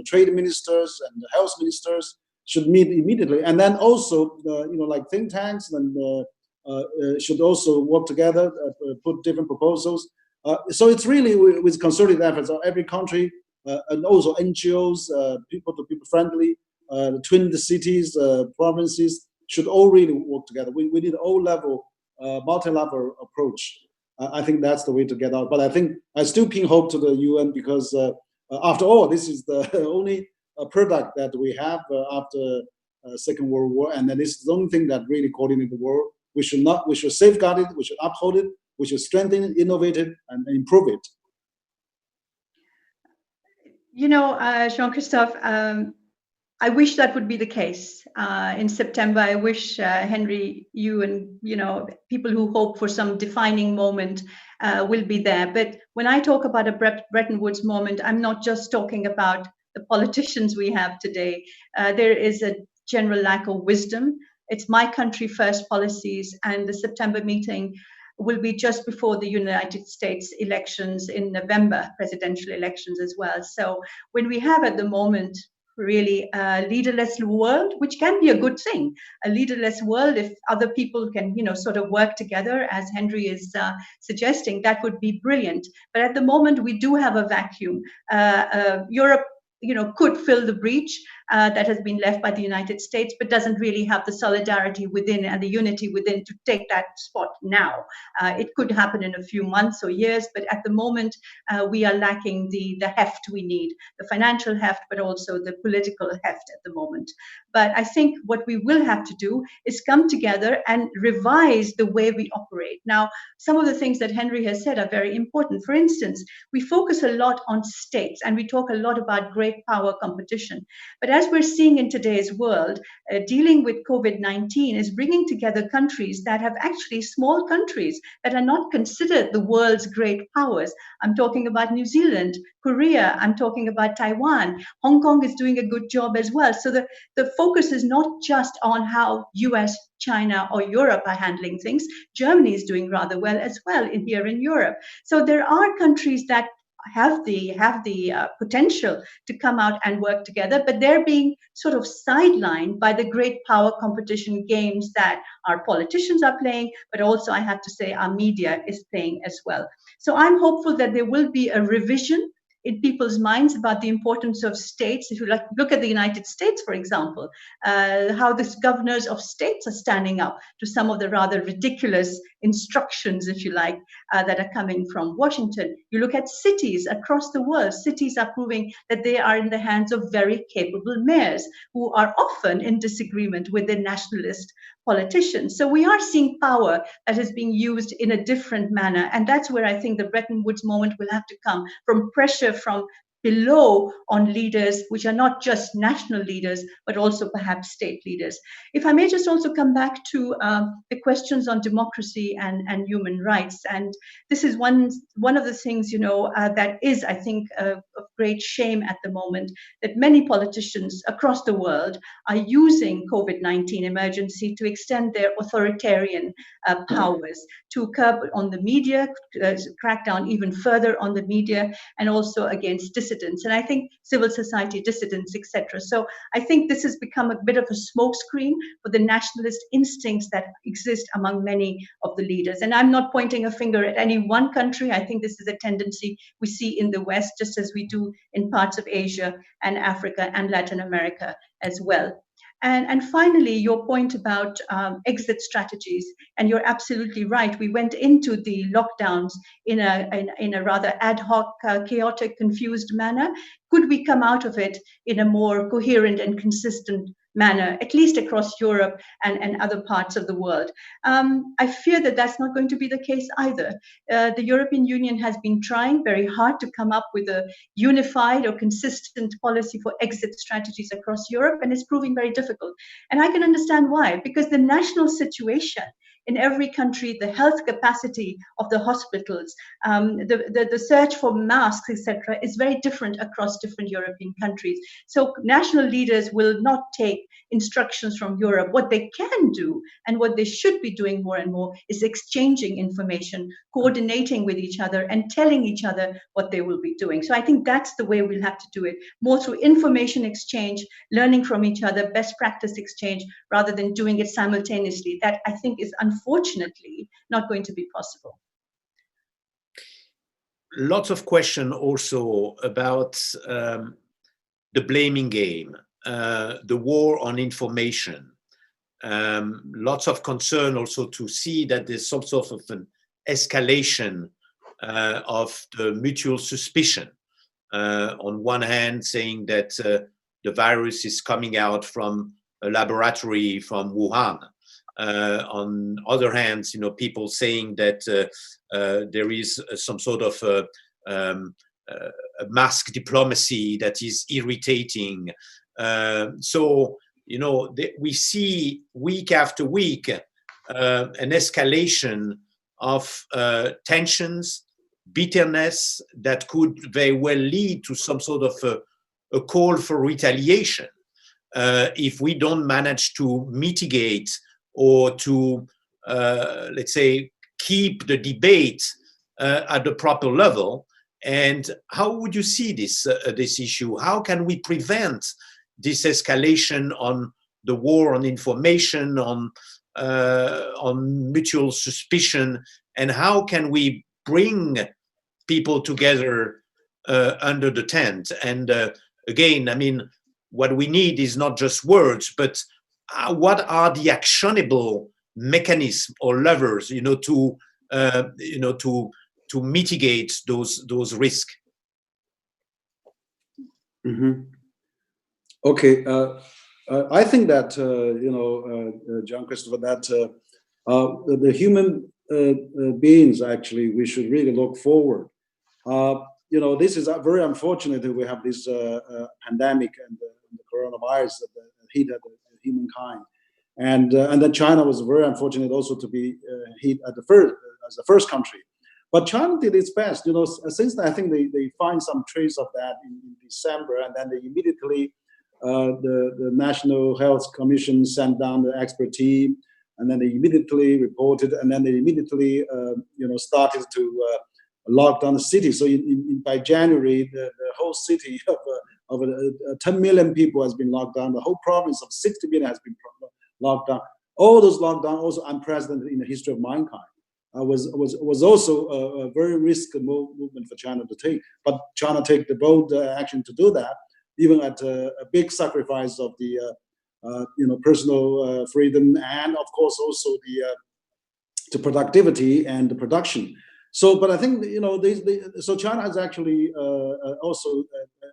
Trade ministers and health ministers should meet immediately, and then also like think tanks and should also work together, put different proposals. So it's really with concerted efforts of every country and also NGOs, people to people friendly, twin cities, provinces should all really work together. We need all level, multi-level approach. I think that's the way to get out. But I think I still pin hope to the UN because after all, this is the only product that we have after Second World War, and then this is the only thing that really coordinates the world. We should safeguard it, we should uphold it, we should strengthen it, innovate it, and improve it. Jean-Christophe, I wish that would be the case. In September, I wish, Henry, you and people who hope for some defining moment will be there. But when I talk about a Bretton Woods moment, I'm not just talking about the politicians we have today. There is a general lack of wisdom. It's my country first policies, and the September meeting will be just before the United States elections in November, presidential elections as well. So when we have at the moment really a leaderless world, which can be a good thing, a leaderless world, if other people can, sort of work together, as Henry is suggesting, that would be brilliant. But at the moment, we do have a vacuum. Europe could fill the breach that has been left by the United States, but doesn't really have the solidarity within and the unity within to take that spot now. It could happen in a few months or years, but at the moment, we are lacking the heft we need, the financial heft, but also the political heft at the moment. But I think what we will have to do is come together and revise the way we operate. Now, some of the things that Henry has said are very important. For instance, we focus a lot on states and we talk a lot about great power competition. But as we're seeing in today's world, dealing with COVID-19 is bringing together countries that have actually small countries that are not considered the world's great powers. I'm talking about New Zealand, Korea, I'm talking about Taiwan. Hong Kong is doing a good job as well. So the focus is not just on how US, China, or Europe are handling things. Germany is doing rather well as well here in Europe. So there are countries that have the potential to come out and work together, but they're being sort of sidelined by the great power competition games that our politicians are playing, but also I have to say our media is playing as well. So I'm hopeful that there will be a revision in people's minds about the importance of states. If you look at the United States, for example, how the governors of states are standing up to some of the rather ridiculous instructions, if you like, that are coming from Washington. You look at cities across the world, cities are proving that they are in the hands of very capable mayors who are often in disagreement with the nationalist politicians. So we are seeing power that is being used in a different manner. And that's where I think the Bretton Woods moment will have to come from pressure from below on leaders, which are not just national leaders, but also perhaps state leaders. If I may just also come back to the questions on democracy and human rights. And this is one of the things, that is, I think, of great shame at the moment, that many politicians across the world are using COVID-19 emergency to extend their authoritarian powers, to curb on the media, crack down even further on the media, and also against dissidents, and I think civil society dissidents, etc. So I think this has become a bit of a smokescreen for the nationalist instincts that exist among many of the leaders. And I'm not pointing a finger at any one country. I think this is a tendency we see in the West, just as we do in parts of Asia and Africa and Latin America as well. And finally, your point about exit strategies, and you're absolutely right. We went into the lockdowns in a rather ad hoc, chaotic, confused manner. Could we come out of it in a more coherent and consistent manner, at least across Europe and other parts of the world. I fear that that's not going to be the case either. The European Union has been trying very hard to come up with a unified or consistent policy for exit strategies across Europe, and it's proving very difficult. And I can understand why, because the national situation in every country, the health capacity of the hospitals, the search for masks, etc., is very different across different European countries. So national leaders will not take instructions from Europe. What they can do and what they should be doing more and more is exchanging information, coordinating with each other, and telling each other what they will be doing. So I think that's the way we'll have to do it, more through information exchange, learning from each other, best practice exchange, rather than doing it simultaneously. That, I think, is unfortunately not going to be possible. Lots of questions also about the blaming game, the war on information. Lots of concern also to see that there's some sort of an escalation of the mutual suspicion. On one hand, saying that the virus is coming out from a laboratory from Wuhan. On other hands, people saying that there is some sort of a mask diplomacy that is irritating. So, we see week after week an escalation of tensions, bitterness that could very well lead to some sort of a call for retaliation if we don't manage to mitigate or to, let's say, keep the debate at the proper level. And how would you see this issue? How can we prevent this escalation on the war on information, on mutual suspicion, and how can we bring people together under the tent? And again, I mean, what we need is not just words, but what are the actionable mechanisms or levers, to mitigate those risks? Mm-hmm. Okay, I think that John Christopher, that the human beings, actually, we should really look forward. This is very unfortunate that we have this pandemic and the coronavirus that hit at humankind, and then China was very unfortunate also to be hit at as the first country. But China did its best, since I think they find some trace of that in December, and then they immediately, the National Health Commission sent down the expert team, and then they immediately reported, and then they immediately, started to lock down the city. So by January, the whole city of 10 million people has been locked down. The whole province of 60 million has been locked down. All those lockdowns also unprecedented in the history of mankind. Was also a very risky movement for China to take. But China take the bold action to do that, even at a big sacrifice of the personal freedom, and of course also the productivity and the production. So, but I think so China has actually also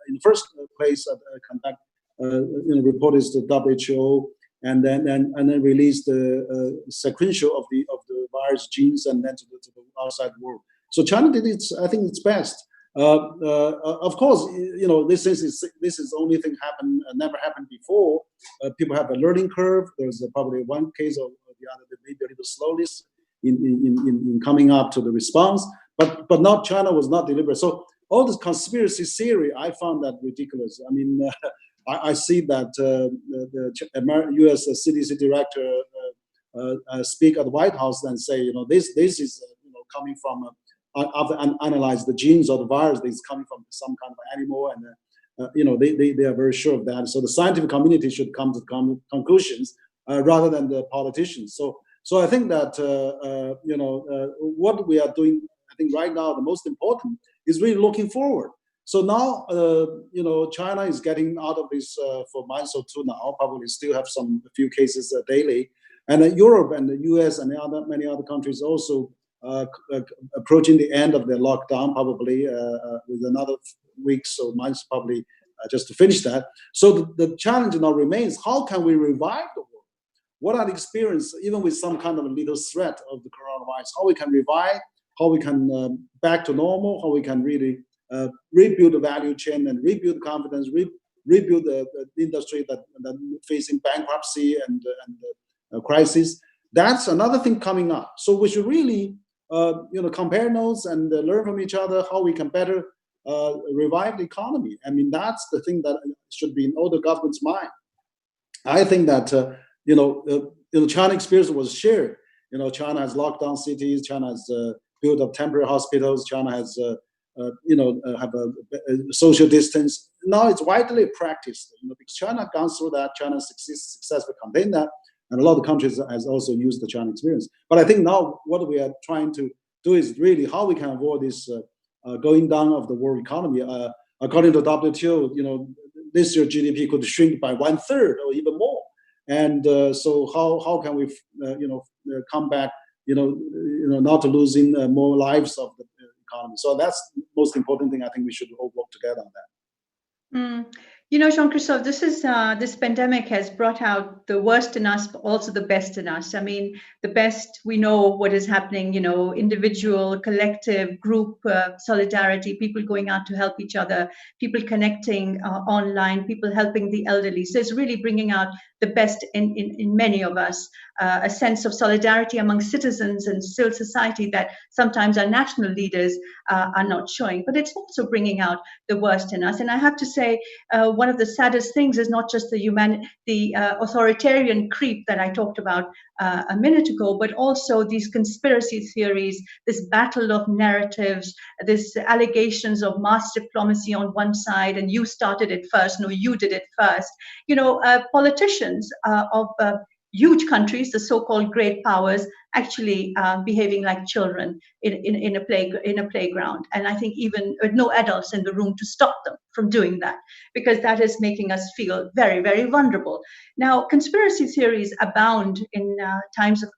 in the first place conduct reported to the WHO, and then released the sequential of the virus genes, and then to the outside world. So China did I think its best. Of course, this is the only thing never happened before. People have a learning curve. There's probably one case or the other that maybe a little slowness in coming up to the response, but not China was not deliberate. So all this conspiracy theory, I found that ridiculous. I mean, I see that the U.S. CDC director speak at the White House and say, this is coming from after analyze the genes of the virus, it's coming from some kind of animal, and they are very sure of that. So the scientific community should come to conclusions rather than the politicians. So I think that what we are doing, I think right now the most important is really looking forward. So now China is getting out of this for months or two now. Probably still have a few cases daily, and Europe and the US and many other countries also approaching the end of their lockdown, probably with another weeks or months probably just to finish that. So the challenge now remains: how can we revive the world? What are the experience, even with some kind of a little threat of the coronavirus? How we can revive? How we can back to normal? How we can really rebuild the value chain and rebuild confidence, rebuild the industry that facing bankruptcy and crisis. That's another thing coming up. So we should really, compare notes and learn from each other how we can better revive the economy. I mean, that's the thing that should be in all the government's mind. I think that China experience was shared. China has locked down cities. China has built up temporary hospitals. China has have a social distance. Now it's widely practiced, because China has gone through that. China successfully contained that, and a lot of countries has also used the China experience. But I think now what we are trying to do is really how we can avoid this going down of the world economy. According to WTO, this year GDP could shrink by 1/3 or even more. And so how can we come back, not losing more lives of the economy. So that's the most important thing. I think we should all work together on that. Jean-Christophe, this pandemic has brought out the worst in us, but also the best in us. I mean, the best, we know what is happening, individual, collective, group solidarity, people going out to help each other, people connecting online, people helping the elderly. So it's really bringing out the best in many of us, a sense of solidarity among citizens and civil society that sometimes our national leaders are not showing. But it's also bringing out the worst in us. And I have to say, one of the saddest things is not just the authoritarian creep that I talked about a minute ago, but also these conspiracy theories, this battle of narratives, this allegations of mass diplomacy on one side, and you started it first, no, you did it first. Politicians of huge countries, the so-called great powers, actually behaving like children in a playground. And I think even no adults in the room to stop them from doing that, because that is making us feel very, very vulnerable. Now, conspiracy theories abound in times of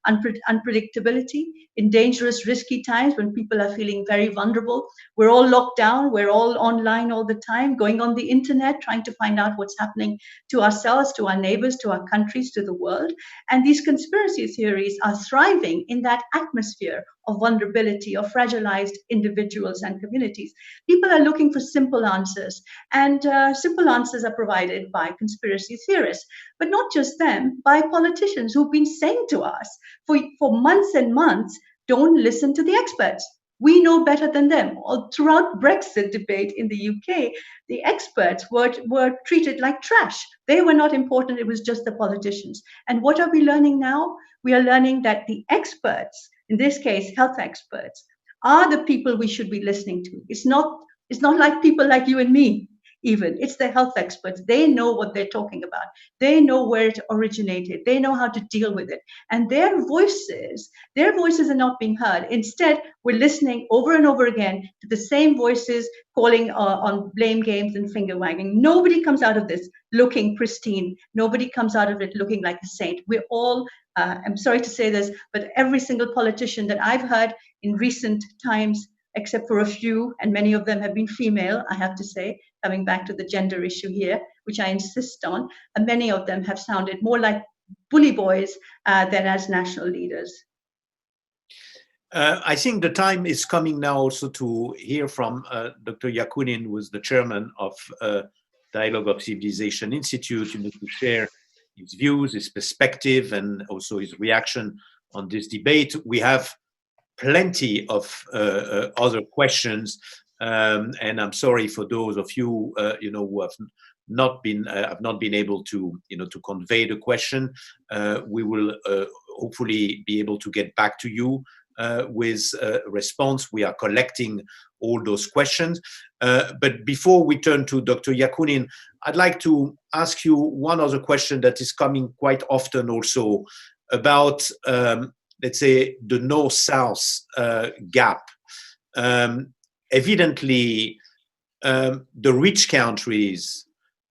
unpredictability, in dangerous, risky times when people are feeling very vulnerable. We're all locked down. We're all online all the time, going on the internet, trying to find out what's happening to ourselves, to our neighbors, to our countries, to the world. And these conspiracy theories are thriving in that atmosphere of vulnerability, of fragilized individuals and communities. People are looking for simple answers, and simple answers are provided by conspiracy theorists, but not just them, by politicians who've been saying to us for months and months, don't listen to the experts. We know better than them. All throughout Brexit debate in the UK, the experts were treated like trash. They were not important. It was just the politicians. And what are we learning now? We are learning that the experts, in this case, health experts, are the people we should be listening to. It's not like people like you and me, even. It's the health experts. They know what they're talking about. They know where it originated. They know how to deal with it. And their voices are not being heard. Instead, we're listening over and over again to the same voices calling on blame games and finger wagging. Nobody comes out of this looking pristine. Nobody comes out of it looking like a saint. We're all, I'm sorry to say this, but every single politician that I've heard in recent times, except for a few, and many of them have been female, I have to say, coming back to the gender issue here, which I insist on, and many of them have sounded more like bully boys than as national leaders. I think the time is coming now also to hear from Dr. Yakunin, who is the chairman of Dialogue of Civilization Institute, to share his views, his perspective, and also his reaction on this debate. We have plenty of other questions, and I'm sorry for those of you, who have not been able to, to convey the question. We will hopefully be able to get back to you with a response. We are collecting all those questions. But before we turn to Dr. Yakunin, I'd like to ask you one other question that is coming quite often also about, let's say, the North-South gap. Evidently, the rich countries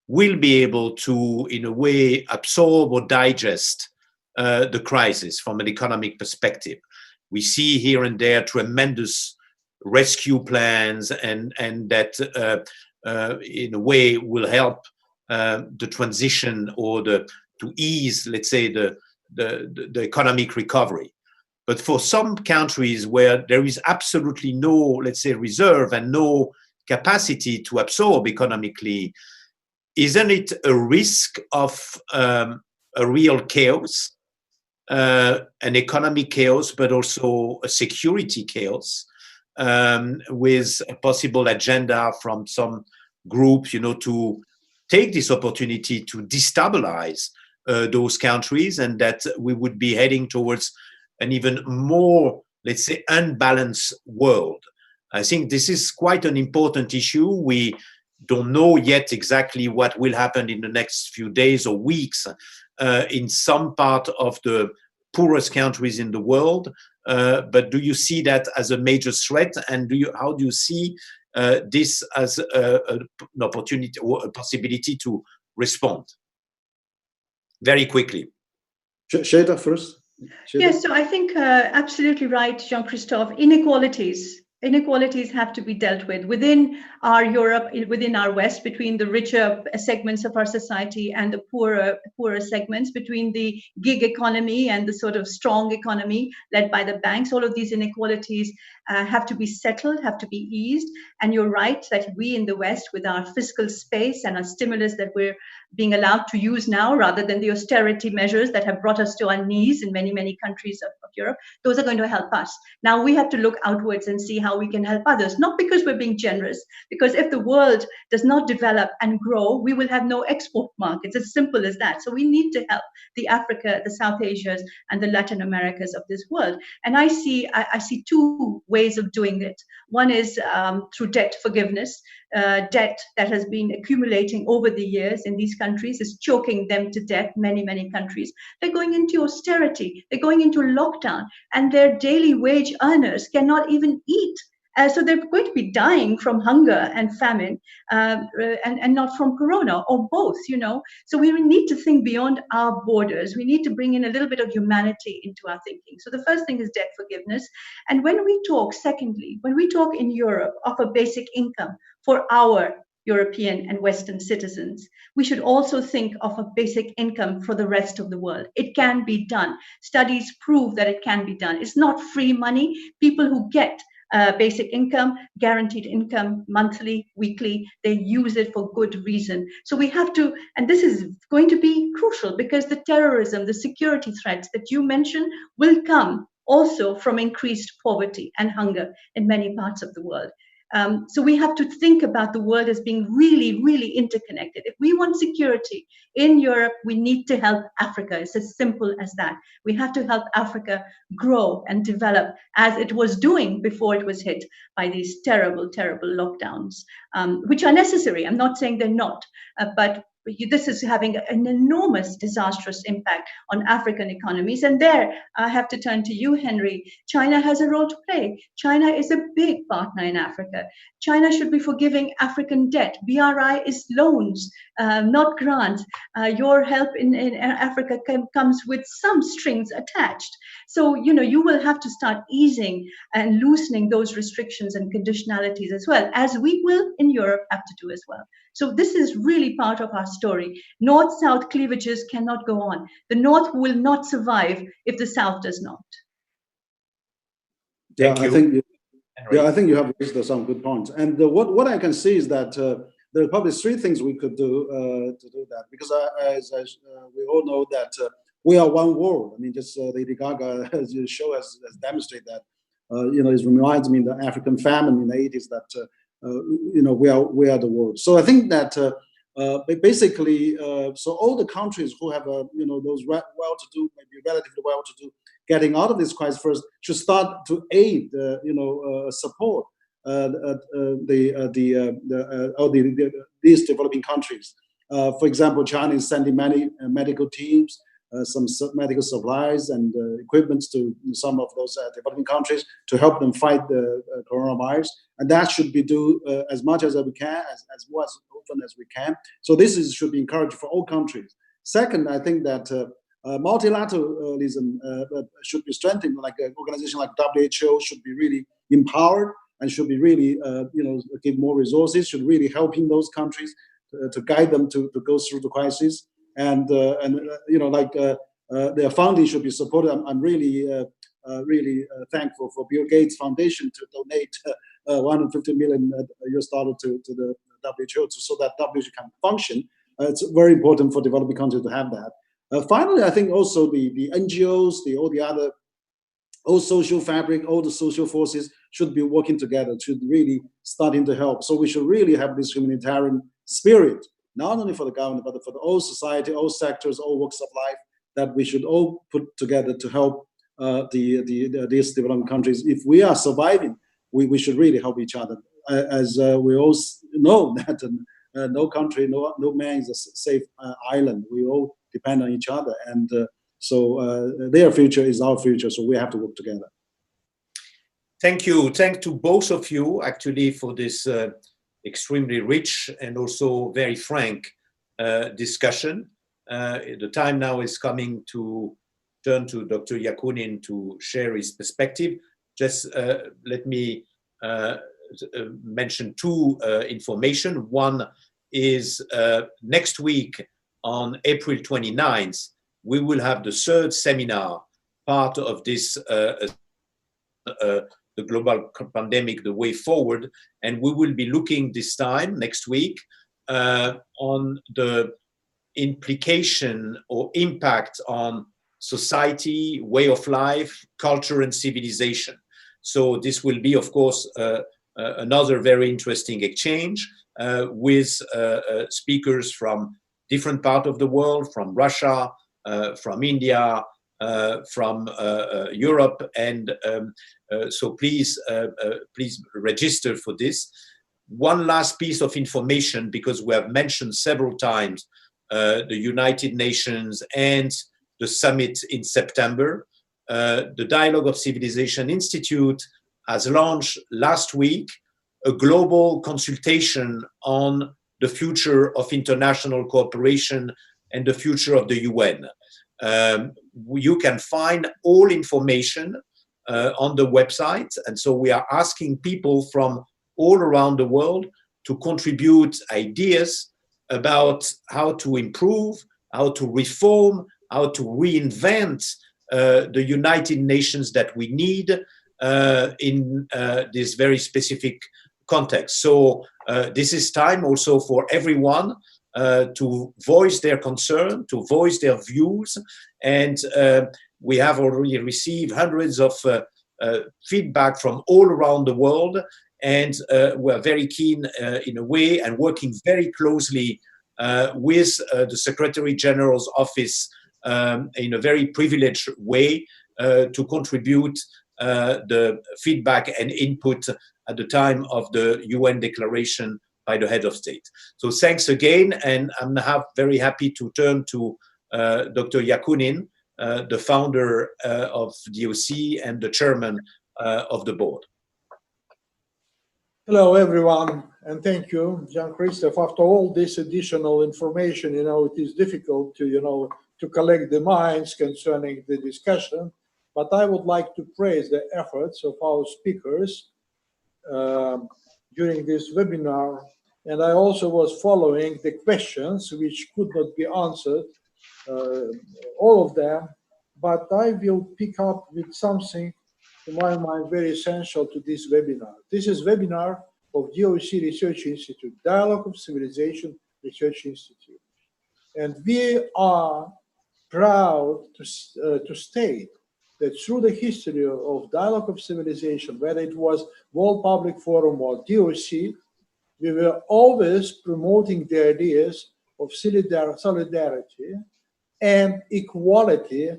will be able to, in a way, absorb or digest the crisis from an economic perspective. We see here and there tremendous rescue plans, and that in a way will help the transition or to ease, let's say, the economic recovery. But for some countries where there is absolutely no, let's say, reserve and no capacity to absorb economically, isn't it a risk of a real chaos, an economic chaos, but also a security chaos, with a possible agenda from some group, to take this opportunity to destabilize those countries, and that we would be heading towards an even more, let's say, unbalanced world. I think this is quite an important issue. We don't know yet exactly what will happen in the next few days or weeks in some part of the poorest countries in the world. But do you see that as a major threat? And how do you see this as an opportunity or a possibility to respond very quickly? Shada first. Yes, so I think absolutely right, Jean-Christophe. Inequalities have to be dealt with within our Europe, within our West, between the richer segments of our society and the poorer segments, between the gig economy and the sort of strong economy led by the banks. All of these inequalities have to be settled, have to be eased. And you're right that we in the West, with our fiscal space and our stimulus that we're being allowed to use now, rather than the austerity measures that have brought us to our knees in many, many countries of Europe, those are going to help us. Now we have to look outwards and see how we can help others, not because we're being generous, because if the world does not develop and grow, we will have no export markets. As simple as that. So we need to help the Africa, the South Asias, and the Latin Americas of this world. And I see two ways of doing it. One is through debt forgiveness. Debt that has been accumulating over the years in these countries is choking them to death. Many countries, they're going into austerity, they're going into lockdown, and their daily wage earners cannot even eat. So they're going to be dying from hunger and famine, and not from corona, or both, So we need to think beyond our borders. We need to bring in a little bit of humanity into our thinking. So the first thing is debt forgiveness. And when we talk in Europe of a basic income for our European and Western citizens, we should also think of a basic income for the rest of the world. It can be done. Studies prove that it can be done. It's not free money. People who get basic income, guaranteed income, monthly, weekly, they use it for good reason. So we have to, and this is going to be crucial, because the terrorism, the security threats that you mentioned will come also from increased poverty and hunger in many parts of the world. So we have to think about the world as being really, really interconnected. If we want security in Europe, we need to help Africa. It's as simple as that. We have to help Africa grow and develop as it was doing before it was hit by these terrible, terrible lockdowns, which are necessary. I'm not saying they're not, but this is having an enormous disastrous impact on African economies. And there, I have to turn to you, Henry. China has a role to play. China is a big partner in Africa. China should be forgiving African debt. BRI is loans, not grants. Your help in Africa comes with some strings attached. So, you will have to start easing and loosening those restrictions and conditionalities as well, as we will in Europe have to do as well. So this is really part of our story. North-South cleavages cannot go on. The North will not survive if the South does not. I think you have raised some good points. And what I can see is that there are probably three things we could do to do that. Because as we all know that we are one world. I mean, just Lady Gaga, as the show has demonstrated that. It reminds me of the African famine in the 80s that. We are the world. So I think that basically, so all the countries who have those well-to-do, maybe relatively well-to-do, getting out of this crisis first should start to aid, support these developing countries. For example, China is sending many medical teams, some medical supplies and equipment to some of those developing countries to help them fight the coronavirus. And that should be do as much as we can, as often as we can. So this should be encouraged for all countries. Second, I think that multilateralism should be strengthened. Like an organization like WHO should be really empowered and should be really, give more resources, should really helping those countries to guide them to go through the crisis. And their funding should be supported. I'm really thankful for Bill Gates Foundation to donate $150 million US dollar to the WHO so that WHO can function. It's very important for developing countries to have that. Finally, I think also the NGOs, all the other, all social fabric, all the social forces should be working together, should really starting to help. So we should really have this humanitarian spirit, not only for the government, but for the whole society, all sectors, all walks of life, that we should all put together to help these developing countries. If we are surviving, we should really help each other. As we all know that no country, no man is a safe island. We all depend on each other, and so their future is our future. So we have to work together. Thank you. Thank to both of you actually for this extremely rich and also very frank discussion. The time now is coming to turn to Dr. Yakunin to share his perspective. Just let me mention two information. One is next week on April 29th, we will have the third seminar, part of this the global pandemic, the way forward, and we will be looking this time next week on the implication or impact on society, way of life, culture, and civilization. So this will be, of course, another very interesting exchange with speakers from different parts of the world, from Russia, from India, from Europe, and so please register for this. One last piece of information, because we have mentioned several times the United Nations and the summit in September. The Dialogue of Civilization Institute has launched last week a global consultation on the future of international cooperation and the future of the UN. You can find all information on the website, and so we are asking people from all around the world to contribute ideas about how to improve, how to reform, how to reinvent the United Nations that we need in this very specific context. So this is time also for everyone to voice their concern, to voice their views, and we have already received hundreds of feedback from all around the world, and we're very keen in a way and working very closely with the Secretary General's office in a very privileged way to contribute the feedback and input at the time of the UN declaration by the head of state. So thanks again, and I'm very happy to turn to Dr. Yakunin, the founder of DOC and the chairman of the board. Hello, everyone, and thank you, Jean-Christophe. After all this additional information, it is difficult to, to collect the minds concerning the discussion, but I would like to praise the efforts of our speakers during this webinar. And I also was following the questions which could not be answered, all of them, but I will pick up with something, to my mind, very essential to this webinar. This is webinar of DOC Research Institute, Dialogue of Civilization Research Institute. And we are proud to state that through the history of Dialogue of Civilization, whether it was World Public Forum or DOC, we were always promoting the ideas of solidarity and equality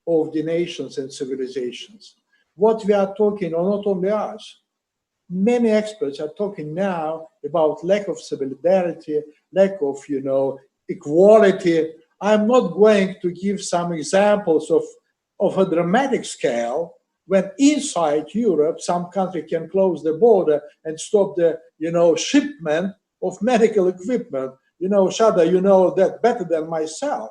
of the nations and civilizations. What we are talking, or not only us, many experts are talking now about lack of solidarity, lack of, equality. I'm not going to give some examples of a dramatic scale when inside Europe, some country can close the border and stop the, shipment of medical equipment. Shada, you know that better than myself.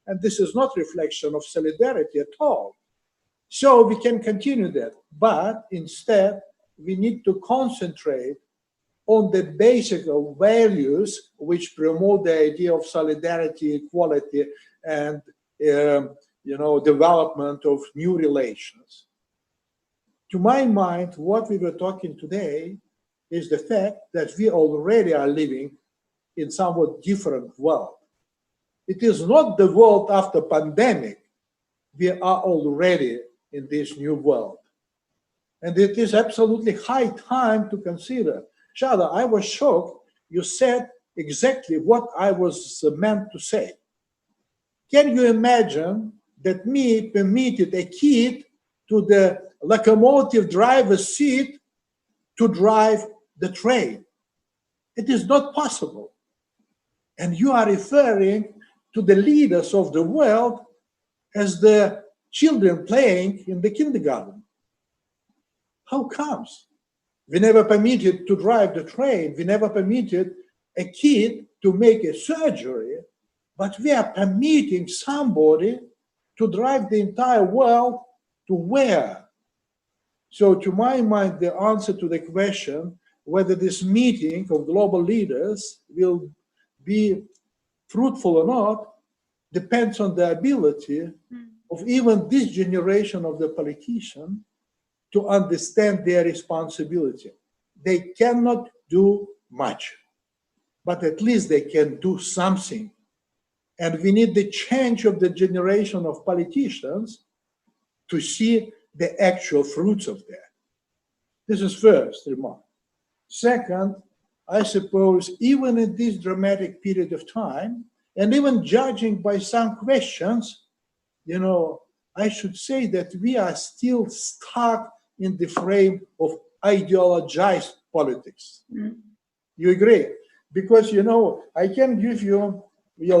And this is not reflection of solidarity at all. So we can continue that. But instead, we need to concentrate on the basic values which promote the idea of solidarity, equality, and development of new relations. To my mind, what we were talking today is the fact that we already are living in somewhat different world. It is not the world after pandemic. We are already in this new world. And it is absolutely high time to consider. Shada, I was shocked. You said exactly what I was meant to say. Can you imagine that me permitted a kid to the locomotive driver's seat to drive the train? It is not possible. And you are referring to the leaders of the world as the children playing in the kindergarten. How comes? We never permitted to drive the train. We never permitted a kid to make a surgery, but we are permitting somebody to drive the entire world to where? So to my mind, the answer to the question whether this meeting of global leaders will be fruitful or not depends on the ability of even this generation of the politician to understand their responsibility. They cannot do much, but at least they can do something. And we need the change of the generation of politicians to see the actual fruits of that. This is first remark. Second, I suppose even in this dramatic period of time, and even judging by some questions, I should say that we are still stuck in the frame of ideologized politics. You agree? Because, I can give you,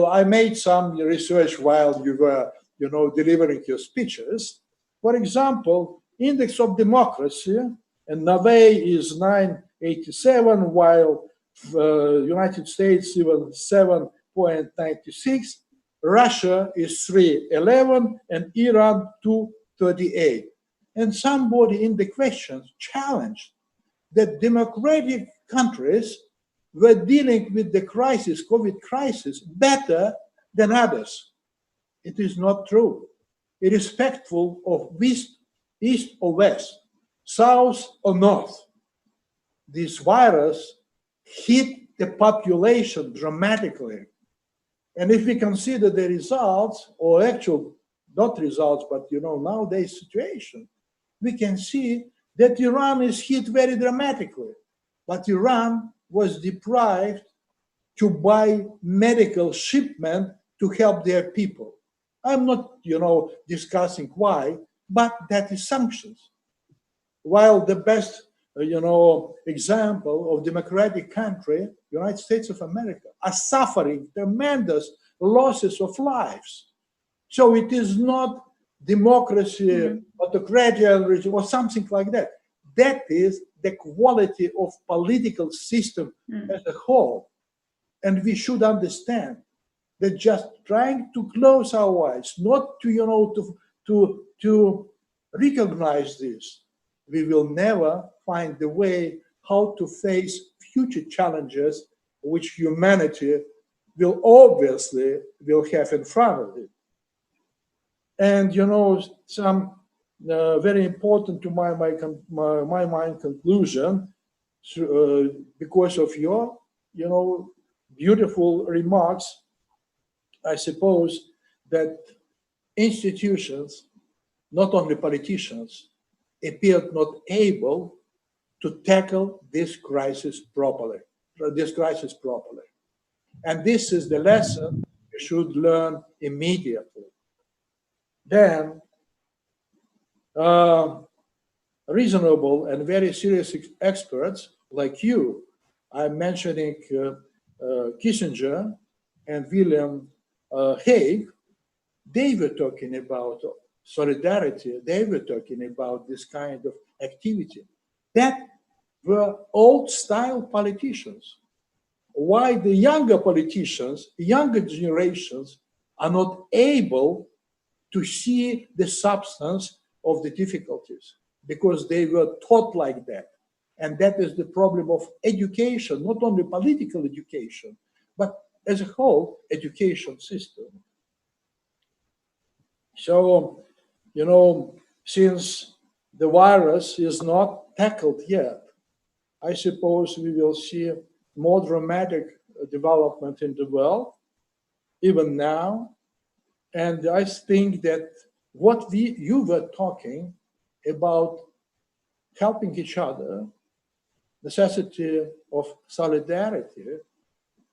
I made some research while you were, delivering your speeches. For example, index of democracy, and Norway is 987, while United States even 7.96. Russia is 311 and Iran 238. And somebody in the questions challenged that democratic countries were dealing with the crisis, COVID crisis, better than others. It is not true. Irrespective of east or west, south or north, this virus hit the population dramatically. And if we consider the results, or actual, not results, but nowadays situation, we can see that Iran is hit very dramatically. But Iran was deprived to buy medical shipment to help their people. I'm not, discussing why, but that is sanctions. While the best, example of democratic country, United States of America, are suffering tremendous losses of lives. So it is not democracy, autocracy, or something like that. That is the quality of political system as a whole. And we should understand that just trying to close our eyes, not to recognize this, we will never find the way how to face future challenges which humanity will have in front of it. And some very important to my mind conclusion, because of your beautiful remarks, I suppose that institutions, not only politicians, appeared not able to tackle this crisis properly. And this is the lesson we should learn immediately. Then, reasonable and very serious experts like you, I'm mentioning Kissinger and William Hague, they were talking about solidarity, they were talking about this kind of activity. That were old-style politicians. Why the younger politicians, younger generations, are not able to see the substance of the difficulties? Because they were taught like that. And that is the problem of education, not only political education, but as a whole education system. So, you know, since the virus is not tackled yet, I suppose we will see more dramatic development in the world, even now. And I think that what you were talking about, helping each other, necessity of solidarity,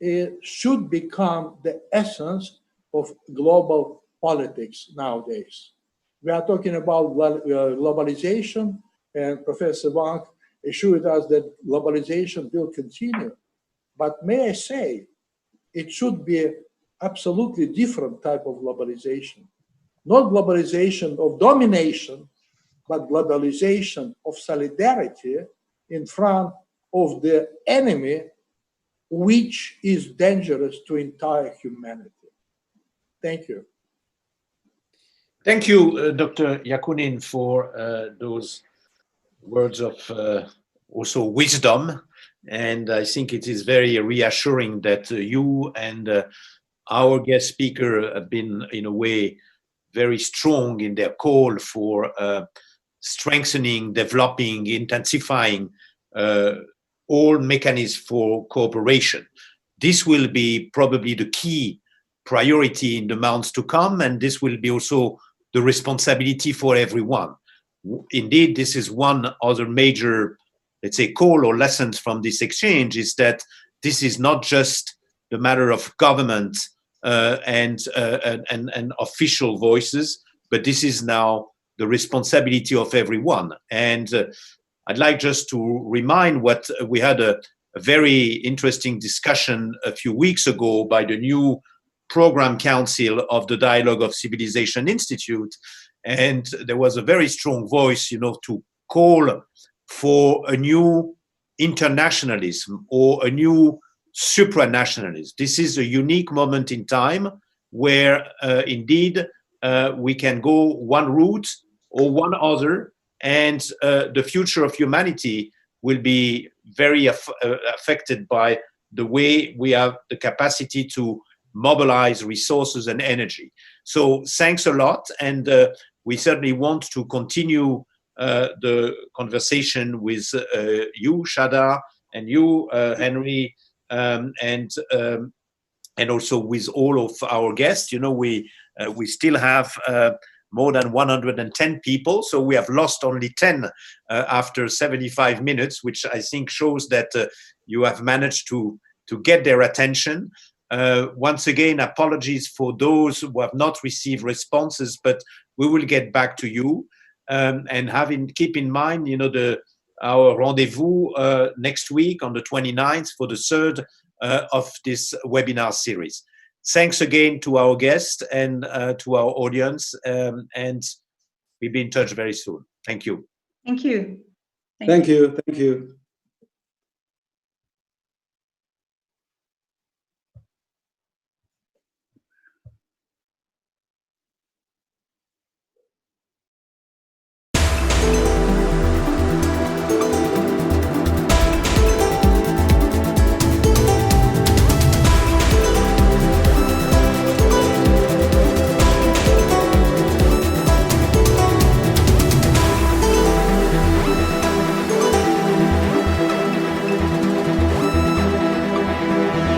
it should become the essence of global politics nowadays. We are talking about globalization, and Professor Wang assured us that globalization will continue. But may I say, it should be absolutely different type of globalization. Not globalization of domination, but globalization of solidarity in front of the enemy, which is dangerous to entire humanity. Thank you. Thank you, Dr. Yakunin, for those words of also wisdom. And I think it is very reassuring that you and our guest speaker have been, in a way, very strong in their call for strengthening, developing, intensifying all mechanisms for cooperation. This will be probably the key priority in the months to come, and this will be also the responsibility for everyone. Indeed, this is one other major, let's say, call or lessons from this exchange, is that this is not just the matter of government and official voices, but this is now the responsibility of everyone. And I'd like just to remind what we had a very interesting discussion a few weeks ago by the new Program Council of the Dialogue of Civilization Institute. And there was a very strong voice, to call for a new internationalism or a new supranationalism. This is a unique moment in time where indeed we can go one route or one other, and the future of humanity will be very affected by the way we have the capacity to mobilize resources and energy. So thanks a lot, and we certainly want to continue the conversation with you, Shada, and you, Henry, and also with all of our guests. We still have more than 110 people, so we have lost only 10 after 75 minutes, which I think shows that you have managed to get their attention. Once again, apologies for those who have not received responses, but we will get back to you. And keep in mind, our rendezvous next week on the 29th for the third of this webinar series. Thanks again to our guests and to our audience, and we'll be in touch very soon. Thank you. Thank you. Thank you. Thank you.